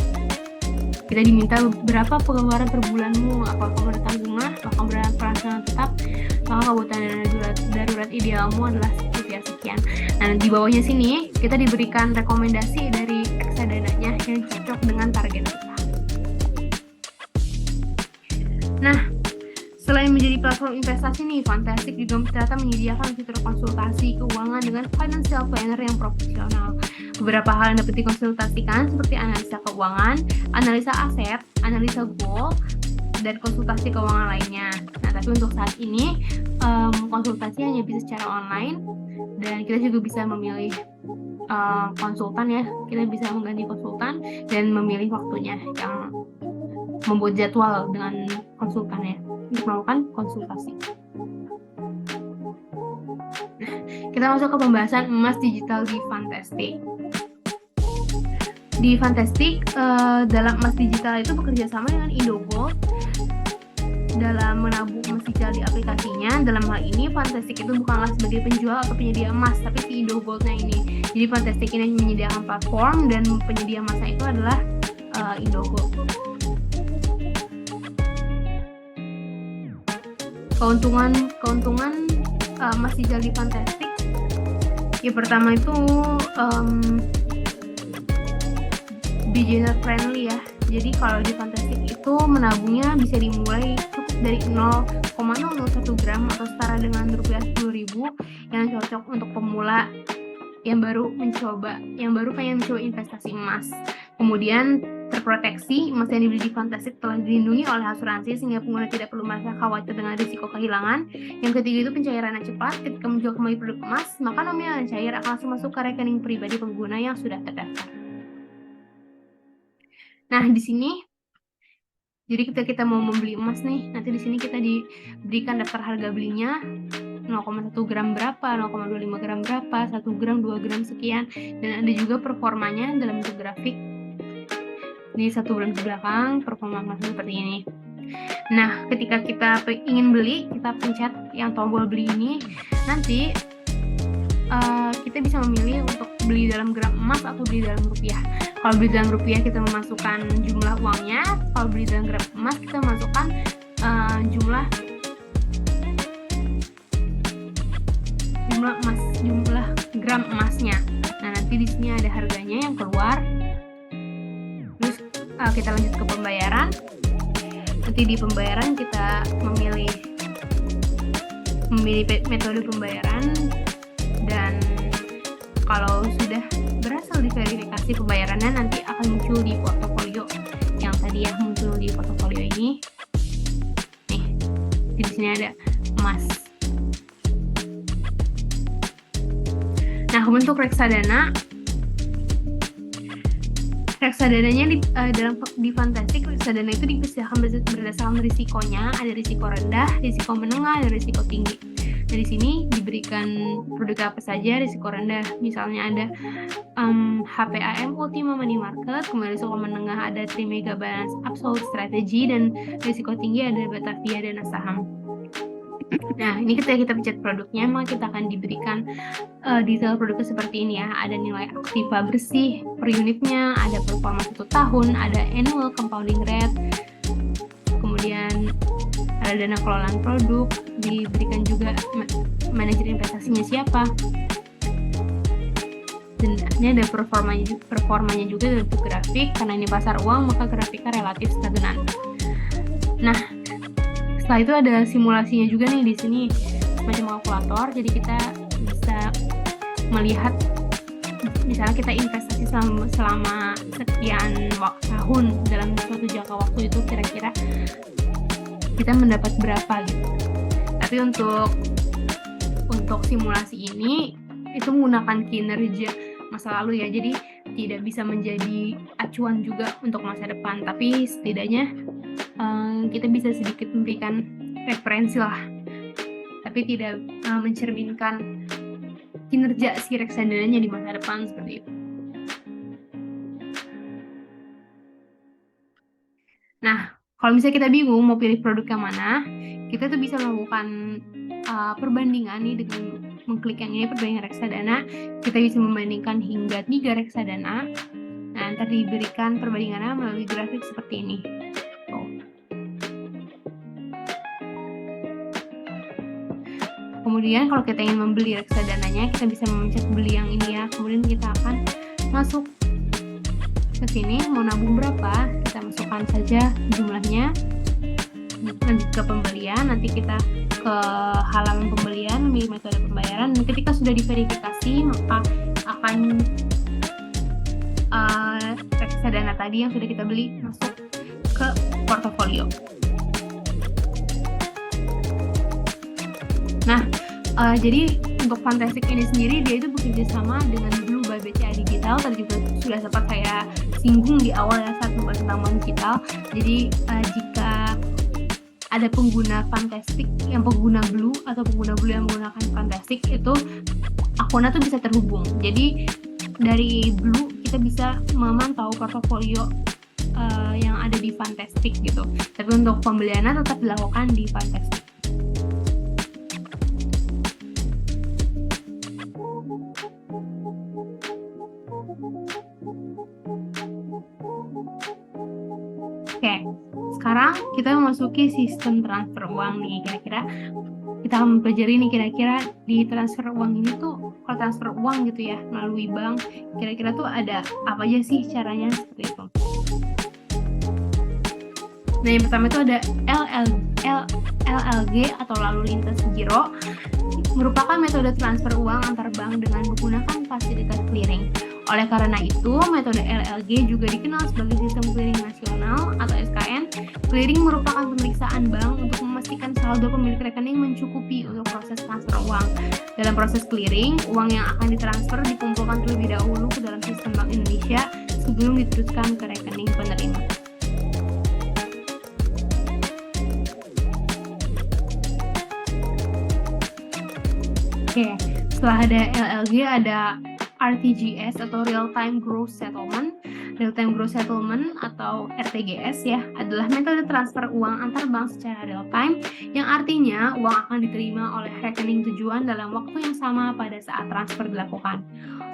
S1: kita diminta berapa pengeluaran per bulanmu, apakah kamu ada tanggungan, apakah kamu berada penghasilan tetap, maka kebutuhan dana darurat idealmu adalah sekian. Nah, di bawahnya sini kita diberikan rekomendasi dari reksadananya yang cocok dengan target kita. Nah, selain menjadi platform investasi nih, Fantastic juga ternyata menyediakan fitur konsultasi keuangan dengan financial planner yang profesional. Beberapa hal yang dapat dikonsultasikan seperti analisa keuangan, analisa aset, analisa goal, dan konsultasi keuangan lainnya. Nah, tapi untuk saat ini konsultasi hanya bisa secara online, dan kita juga bisa memilih konsultan ya. Kita bisa mengganti konsultan dan memilih waktunya, yang membuat jadwal dengan konsultannya untuk melakukan konsultasi. Kita masuk ke pembahasan emas digital di Fantastic. Di Fantastic, dalam emas digital itu bekerja sama dengan Indogold dalam menabung emas digital di aplikasinya. Dalam hal ini, Fantastic itu bukanlah sebagai penjual atau penyedia emas, tapi si Indogold-nya ini. Jadi Fantastic ini menyediakan platform, dan penyedia emasnya itu adalah Indogold. Keuntungan emas digital di Fantastic, ya pertama itu beginner friendly ya. Jadi kalau di Fantastic itu menabungnya bisa dimulai dari 0,001 gram atau setara dengan rupiah 10.000, yang cocok untuk pemula yang baru pengen mencoba investasi emas. Kemudian terproteksi, emas yang dibeli di Fantastic telah dilindungi oleh asuransi sehingga pengguna tidak perlu merasa khawatir dengan risiko kehilangan. Yang ketiga itu pencairannya cepat. Ketika menjual kembali produk emas, maka nominal yang cair akan langsung masuk ke rekening pribadi pengguna yang sudah terdaftar. Nah, di sini jadi ketika kita mau membeli emas nih, nanti di sini kita diberikan daftar harga belinya, 0,1 gram berapa, 0,25 gram berapa, 1 gram, 2 gram sekian, dan ada juga performanya dalam bentuk grafik. Di 1 bulan ke belakang, performa emasnya seperti ini. Nah, ketika kita ingin beli, kita pencet yang tombol beli ini, nanti kita bisa memilih untuk beli dalam gram emas atau beli dalam rupiah. Kalau beli dalam rupiah, kita memasukkan jumlah uangnya. Kalau beli dalam gram emas, kita memasukkan jumlah gram emasnya. Nah, nanti di sini ada harganya yang keluar. Terus kita lanjut ke pembayaran. Nanti di pembayaran kita memilih metode pembayaran, dan kalau sudah berhasil diverifikasi pembayarannya, nanti akan muncul di portofolio yang tadi ya, muncul di portofolio ini. Nih, di sini ada emas. Nah, untuk reksadana, reksadananya di Fantastic, reksadana itu dipisahkan berdasarkan risikonya. Ada risiko rendah, risiko menengah, dan risiko tinggi. Dari sini diberikan produk apa saja. Risiko rendah misalnya ada HPAM Ultima Money Market, kemudian risiko menengah ada Trimega Balance Absolute Strategy, dan risiko tinggi ada Batavia Dana Saham. Nah, ini ketika kita pencet produknya, maka kita akan diberikan detail produknya seperti ini ya. Ada nilai aktiva bersih per unitnya, ada performa 1 tahun, ada annual compounding rate, kemudian ada dana kelolaan produk, diberikan juga manajer investasinya siapa, dan ini ada performanya juga dalam bentuk grafik. Karena ini pasar uang, maka grafiknya relatif stagnan. Nah, setelah itu ada simulasinya juga nih di sini, semacam kalkulator. Jadi kita bisa melihat, misalnya kita investasi selama sekian tahun, dalam suatu jangka waktu itu kira-kira kita mendapat berapa gitu. Tapi untuk simulasi ini itu menggunakan kinerja masa lalu ya, jadi tidak bisa menjadi acuan juga untuk masa depan, tapi setidaknya kita bisa sedikit memberikan referensi lah, tapi tidak mencerminkan kinerja si reksadananya di masa depan seperti itu. Nah, kalau misalnya kita bingung mau pilih produk yang mana, kita tuh bisa melakukan perbandingan nih dengan mengklik yang ini, perbandingan reksadana. Kita bisa membandingkan hingga 3 reksadana. Nah, ntar diberikan perbandingannya melalui grafik seperti ini. Kemudian kalau kita ingin membeli reksadananya, kita bisa memencet beli yang ini ya. Kemudian kita akan masuk ke sini, mau nabung berapa, kita masukkan saja jumlahnya. Lanjut ke pembelian, nanti kita ke halaman pembelian, memilih metode pembayaran. Dan ketika sudah diverifikasi, maka akan reksadana tadi yang sudah kita beli masuk ke portofolio. Nah, jadi untuk Fantastic ini sendiri dia itu bekerja sama dengan Blue by BCA Digital. Tadi juga sudah sempat saya singgung di awal ya saat membahas tentang bank digital. Jadi jika ada pengguna Fantastic yang pengguna Blue atau pengguna Blue yang menggunakan Fantastic, itu akunnya tuh bisa terhubung. Jadi dari Blue kita bisa memantau portofolio yang ada di Fantastic gitu. Tapi untuk pembeliannya tetap dilakukan di Fantastic. Oke, sekarang kita memasuki sistem transfer uang nih. Kira-kira kita akan mempelajari nih kira-kira di transfer uang ini tuh, kalau transfer uang gitu ya melalui bank, kira-kira tuh ada apa aja sih caranya seperti itu. Nah, yang pertama itu ada LLG atau lalu lintas giro, merupakan metode transfer uang antar bank dengan menggunakan fasilitas clearing. Oleh karena itu, metode LLG juga dikenal sebagai sistem clearing nasional atau SKN. Clearing merupakan pemeriksaan bank untuk memastikan saldo pemilik rekening mencukupi untuk proses transfer uang. Dalam proses clearing, uang yang akan ditransfer dikumpulkan terlebih dahulu ke dalam sistem Bank Indonesia sebelum diteruskan ke rekening penerima. Oke, setelah ada LLG ada RTGS atau Real Time Gross Settlement. Real Time Gross Settlement atau RTGS ya adalah metode transfer uang antar bank secara real time, yang artinya uang akan diterima oleh rekening tujuan dalam waktu yang sama pada saat transfer dilakukan.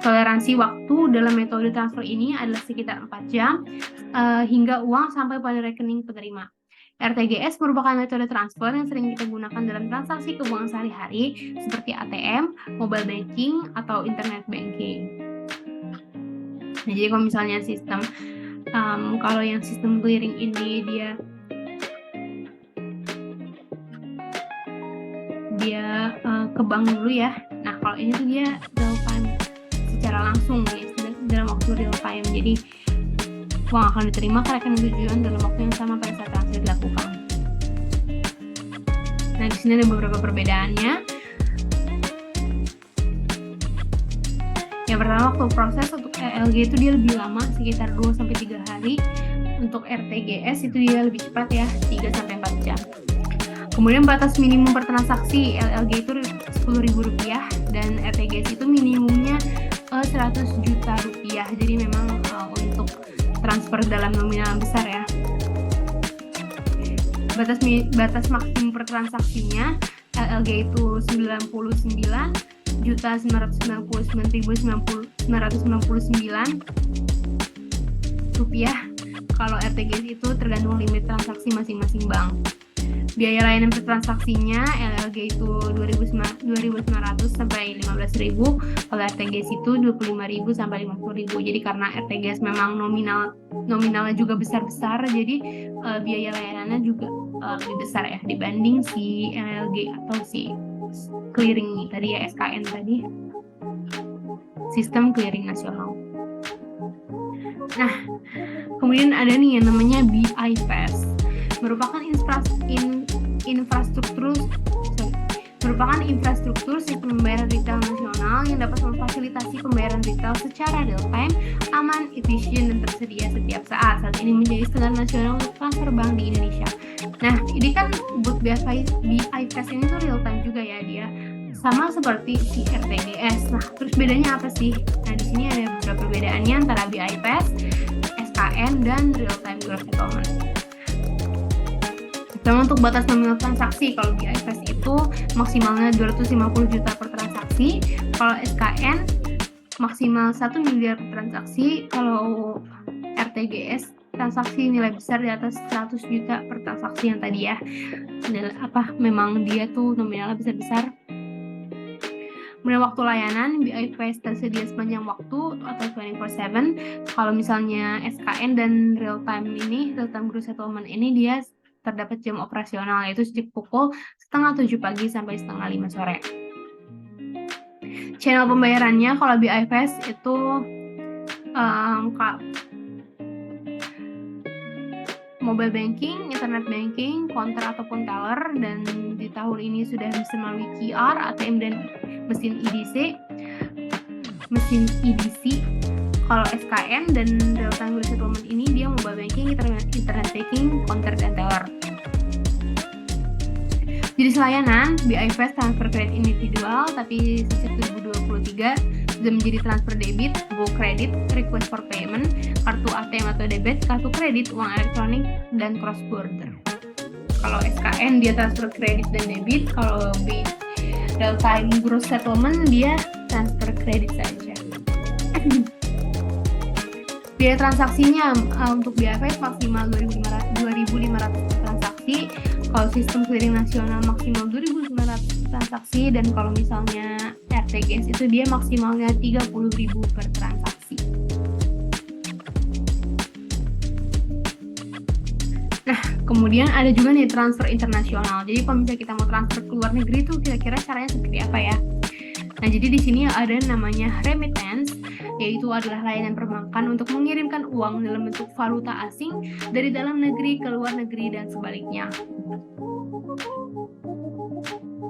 S1: Toleransi waktu dalam metode transfer ini adalah sekitar 4 jam hingga uang sampai pada rekening penerima. RTGS merupakan metode transfer yang sering kita gunakan dalam transaksi keuangan sehari-hari seperti ATM, mobile banking, atau internet banking. Nah, jadi kalau misalnya sistem, kalau yang sistem clearing ini dia ke bank dulu ya. Nah, kalau ini tuh dia real time secara langsung ya, dalam waktu real time. Jadi uang akan diterima ke rekening tujuan dalam waktu yang sama pada saat transfer dilakukan. Nah, di sini ada beberapa perbedaannya. Yang pertama, waktu proses untuk LLG itu dia lebih lama, sekitar 2-3 hari. Untuk RTGS itu dia lebih cepat ya, 3-4 jam. Kemudian batas minimum per transaksi LLG itu Rp10.000 dan RTGS itu minimumnya Rp100 juta. Jadi memang untuk transfer dalam nominal besar ya. Batas maksimum per transaksinya LLG itu Rp99.999.999. Kalau RTGS itu tergantung limit transaksi masing-masing bank. Biaya layanan per transaksinya LLG itu Rp2.900 sampai Rp15.000, kalau RTGS itu Rp25.000 sampai Rp50.000. Jadi karena RTGS memang nominalnya juga besar-besar, jadi biaya layanannya juga lebih besar ya dibanding si LLG atau si clearing tadi ya, SKN tadi, sistem clearing nasional. Nah, kemudian ada nih yang namanya BIPASS, merupakan infrastruktur sistem pembayaran retail nasional yang dapat memfasilitasi pembayaran retail secara real time, aman, efisien, dan tersedia setiap saat. Saat ini menjadi standar nasional untuk transfer bank di Indonesia. Nah, ini kan buat BIPASS ini tuh real time juga ya dia, sama seperti si RTGS. Nah, terus bedanya apa sih? Nah, di sini ada beberapa perbedaannya antara BIPASS, SKN, dan Real Time Gross Settlement. Pertama, untuk batas nominal transaksi, kalau BIPASS itu maksimalnya 250 juta per transaksi, kalau SKN maksimal 1 miliar per transaksi, kalau RTGS transaksi nilai besar di atas 100 juta per transaksi yang tadi ya. Memang dia tuh nominalnya besar-besar. Kemudian waktu layanan, BIPASS tersedia sepanjang waktu atau 24/7. Kalau misalnya SKN dan Real Time Gross Settlement ini dia terdapat jam operasional, yaitu sejak pukul 6:30 pagi sampai 4:30 sore. Channel pembayarannya kalau BIPASS itu mobile banking, internet banking, counter ataupun teller, dan di tahun ini sudah bisa melalui QR, ATM, dan mesin EDC. Kalau SKN dan real time gross settlement ini dia mobile banking, internet banking, counter, dan teller. Jadi layanan BI Fast transfer kredit individual, tapi sejak 2023 sudah menjadi transfer debit, go credit, request for payment, kartu ATM atau debit, kartu kredit, uang elektronik, dan cross border. Kalau SKN dia transfer kredit dan debit, kalau real time gross settlement dia transfer kredit saja. Biaya transaksinya untuk BI Fast maksimal 2.500 transaksi. Kalau sistem clearing nasional maksimal 2.900 transaksi, dan kalau misalnya RTGS itu dia maksimalnya 30.000 per transaksi. Nah, kemudian ada juga nih transfer internasional. Jadi kalau misalnya kita mau transfer ke luar negeri itu kira-kira caranya seperti apa ya? Nah, jadi di sini ada namanya remittance, yaitu adalah layanan perbankan untuk mengirimkan uang dalam bentuk valuta asing dari dalam negeri ke luar negeri dan sebaliknya.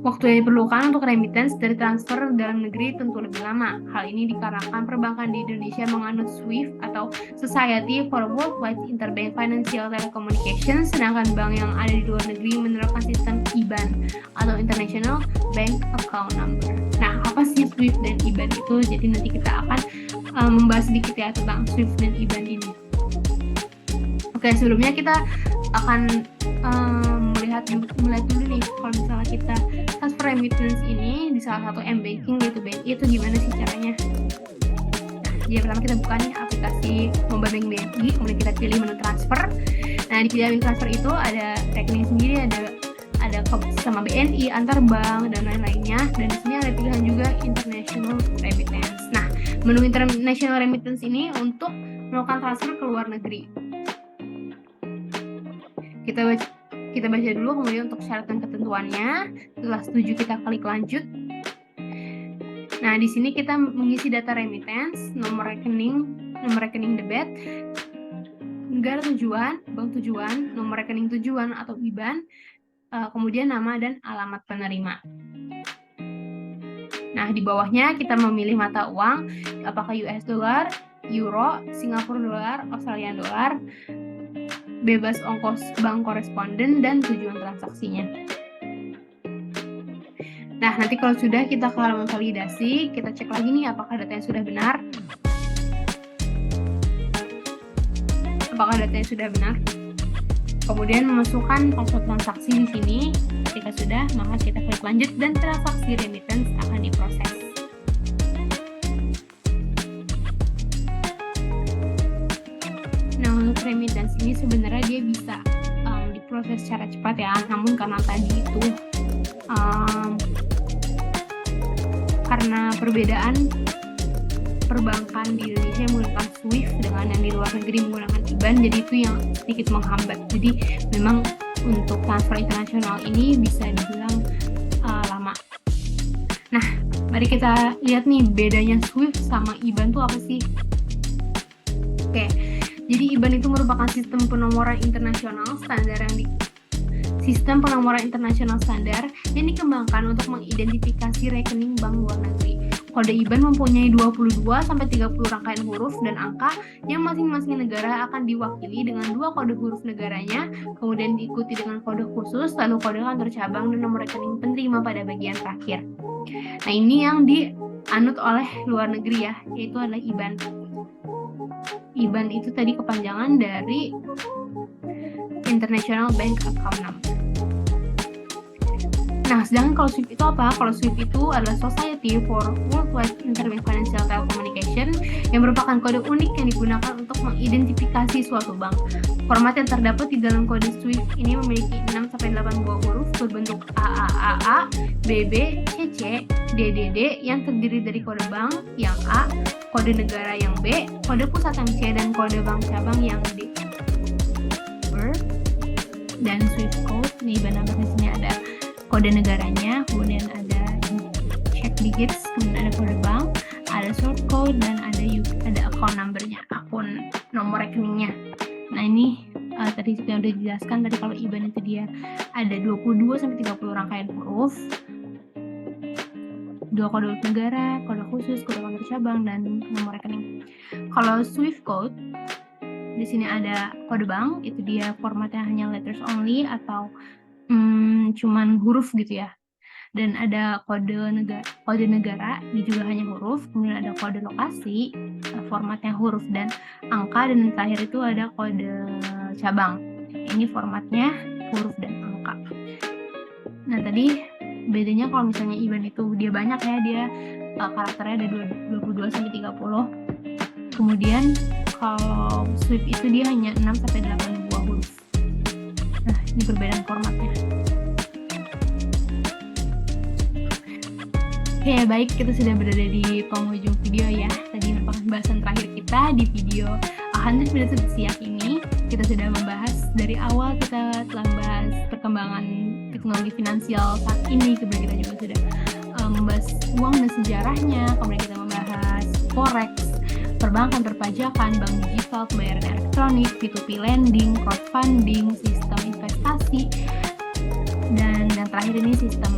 S1: Waktu yang diperlukan untuk remittance dari transfer dalam negeri tentu lebih lama. Hal ini dikarenakan perbankan di Indonesia menganut SWIFT atau Society for Worldwide Interbank Financial Telecommunications, sedangkan bank yang ada di luar negeri menerapkan sistem IBAN atau International Bank Account Number. Nah, apa sih SWIFT dan IBAN itu? Jadi nanti kita akan membahas sedikit ya tentang SWIFT dan IBAN ini. Oke, sebelumnya kita akan melihat dulu nih kalau misalnya kita transfer remittance ini di salah satu m-banking yaitu BNI, itu gimana sih caranya. Jadi pertama kita buka nih aplikasi mobile bank BNI, kemudian kita pilih menu transfer. Nah, di pilihan transfer itu ada rekening sendiri, ada sama BNI, antar bank, dan lain-lainnya, dan di sini ada pilihan juga international remittance. Nah, menu international remittance ini untuk melakukan transfer ke luar negeri. Kita baca dulu, kemudian untuk syarat dan ketentuannya. Setelah setuju kita klik lanjut. Nah, di sini kita mengisi data remittance, nomor rekening debit, negara tujuan, bank tujuan, nomor rekening tujuan atau IBAN, kemudian nama dan alamat penerima. Nah, di bawahnya kita memilih mata uang, apakah US dollar, euro, Singapura dollar, Australian dollar, bebas ongkos bank koresponden, dan tujuan transaksinya. Nah, nanti kalau sudah kita ke halaman validasi, kita cek lagi nih apakah datanya sudah benar. Kemudian memasukkan password transaksi di sini. Ketika sudah, maka kita klik lanjut dan transaksi remittance akan diproses. Nah, untuk remittance ini sebenarnya dia bisa diproses secara cepat ya, namun karena tadi itu karena perbedaan perbankan di Indonesia menggunakan SWIFT dengan yang di luar negeri menggunakan IBAN, jadi itu yang sedikit menghambat. Jadi memang untuk transfer internasional ini bisa dibilang lama. Nah, mari kita lihat nih bedanya SWIFT sama IBAN itu apa sih? Oke. Jadi IBAN itu merupakan sistem penomoran internasional standar yang dikembangkan untuk mengidentifikasi rekening bank luar negeri. Kode IBAN mempunyai 22-30 rangkaian huruf dan angka yang masing-masing negara akan diwakili dengan 2 kode huruf negaranya, kemudian diikuti dengan kode khusus, lalu kode kantor cabang dan nomor rekening penerima pada bagian terakhir. Nah, ini yang dianut oleh luar negeri ya, yaitu adalah IBAN. IBAN itu tadi kepanjangan dari International Bank Account Number. Nah, sedangkan kalau SWIFT itu apa? Kalau SWIFT itu adalah Society for Worldwide Interbank Financial Telecommunication yang merupakan kode unik yang digunakan untuk mengidentifikasi suatu bank. Format yang terdapat di dalam kode SWIFT ini memiliki 6-8 buah huruf berbentuk AAAA, BB, CC, DDD yang terdiri dari kode bank yang A, kode negara yang B, kode pusat yang C, dan kode bank cabang yang D. Dan SWIFT code, nih benar-benar di sini ada kode negaranya, kemudian ada check digits, kemudian ada kode bank, ada sort code, dan ada account number-nya, akun nomor rekeningnya. Nah, ini tadi yang udah dijelaskan tadi kalau IBAN itu dia ada 22 sampai 30 rangkaian huruf, 2 kode negara, kode khusus, kode kantor cabang, dan nomor rekening. Kalau Swift code di sini ada kode bank, itu dia formatnya hanya letters only atau cuman huruf gitu ya. Dan ada kode negara, ini juga hanya huruf. Kemudian ada kode lokasi, formatnya huruf dan angka, dan terakhir itu ada kode cabang. Ini formatnya huruf dan angka. Nah, tadi bedanya kalau misalnya IBAN itu dia banyak ya, dia karakternya ada 22 sampai 30. Kemudian kalau Swift itu dia hanya 6 sampai 8 buah huruf. Nah, ini perbedaan formatnya. Oke, baik, kita sudah berada di penghujung video ya. Tadi merupakan bahasan terakhir kita di video 100 Minutes with Siak ini. Kita sudah membahas dari awal, kita telah membahas perkembangan teknologi finansial saat ini. Kemudian kita juga sudah membahas uang dan sejarahnya. Kemudian kita membahas forex, perbankan, perpajakan, bank digital, pembayaran elektronik, P2P lending, crowdfunding, sistem investasi, dan terakhir ini sistem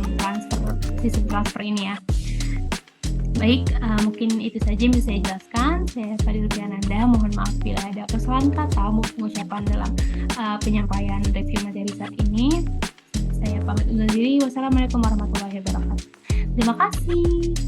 S1: transfer ini ya. Baik, mungkin itu saja yang bisa saya jelaskan. Saya Fadil Piananda, mohon maaf bila ada kesalahan kata maupun ucapan dalam penyampaian review materi saat ini. Saya pamit undur diri. Wassalamualaikum warahmatullahi wabarakatuh. Terima kasih.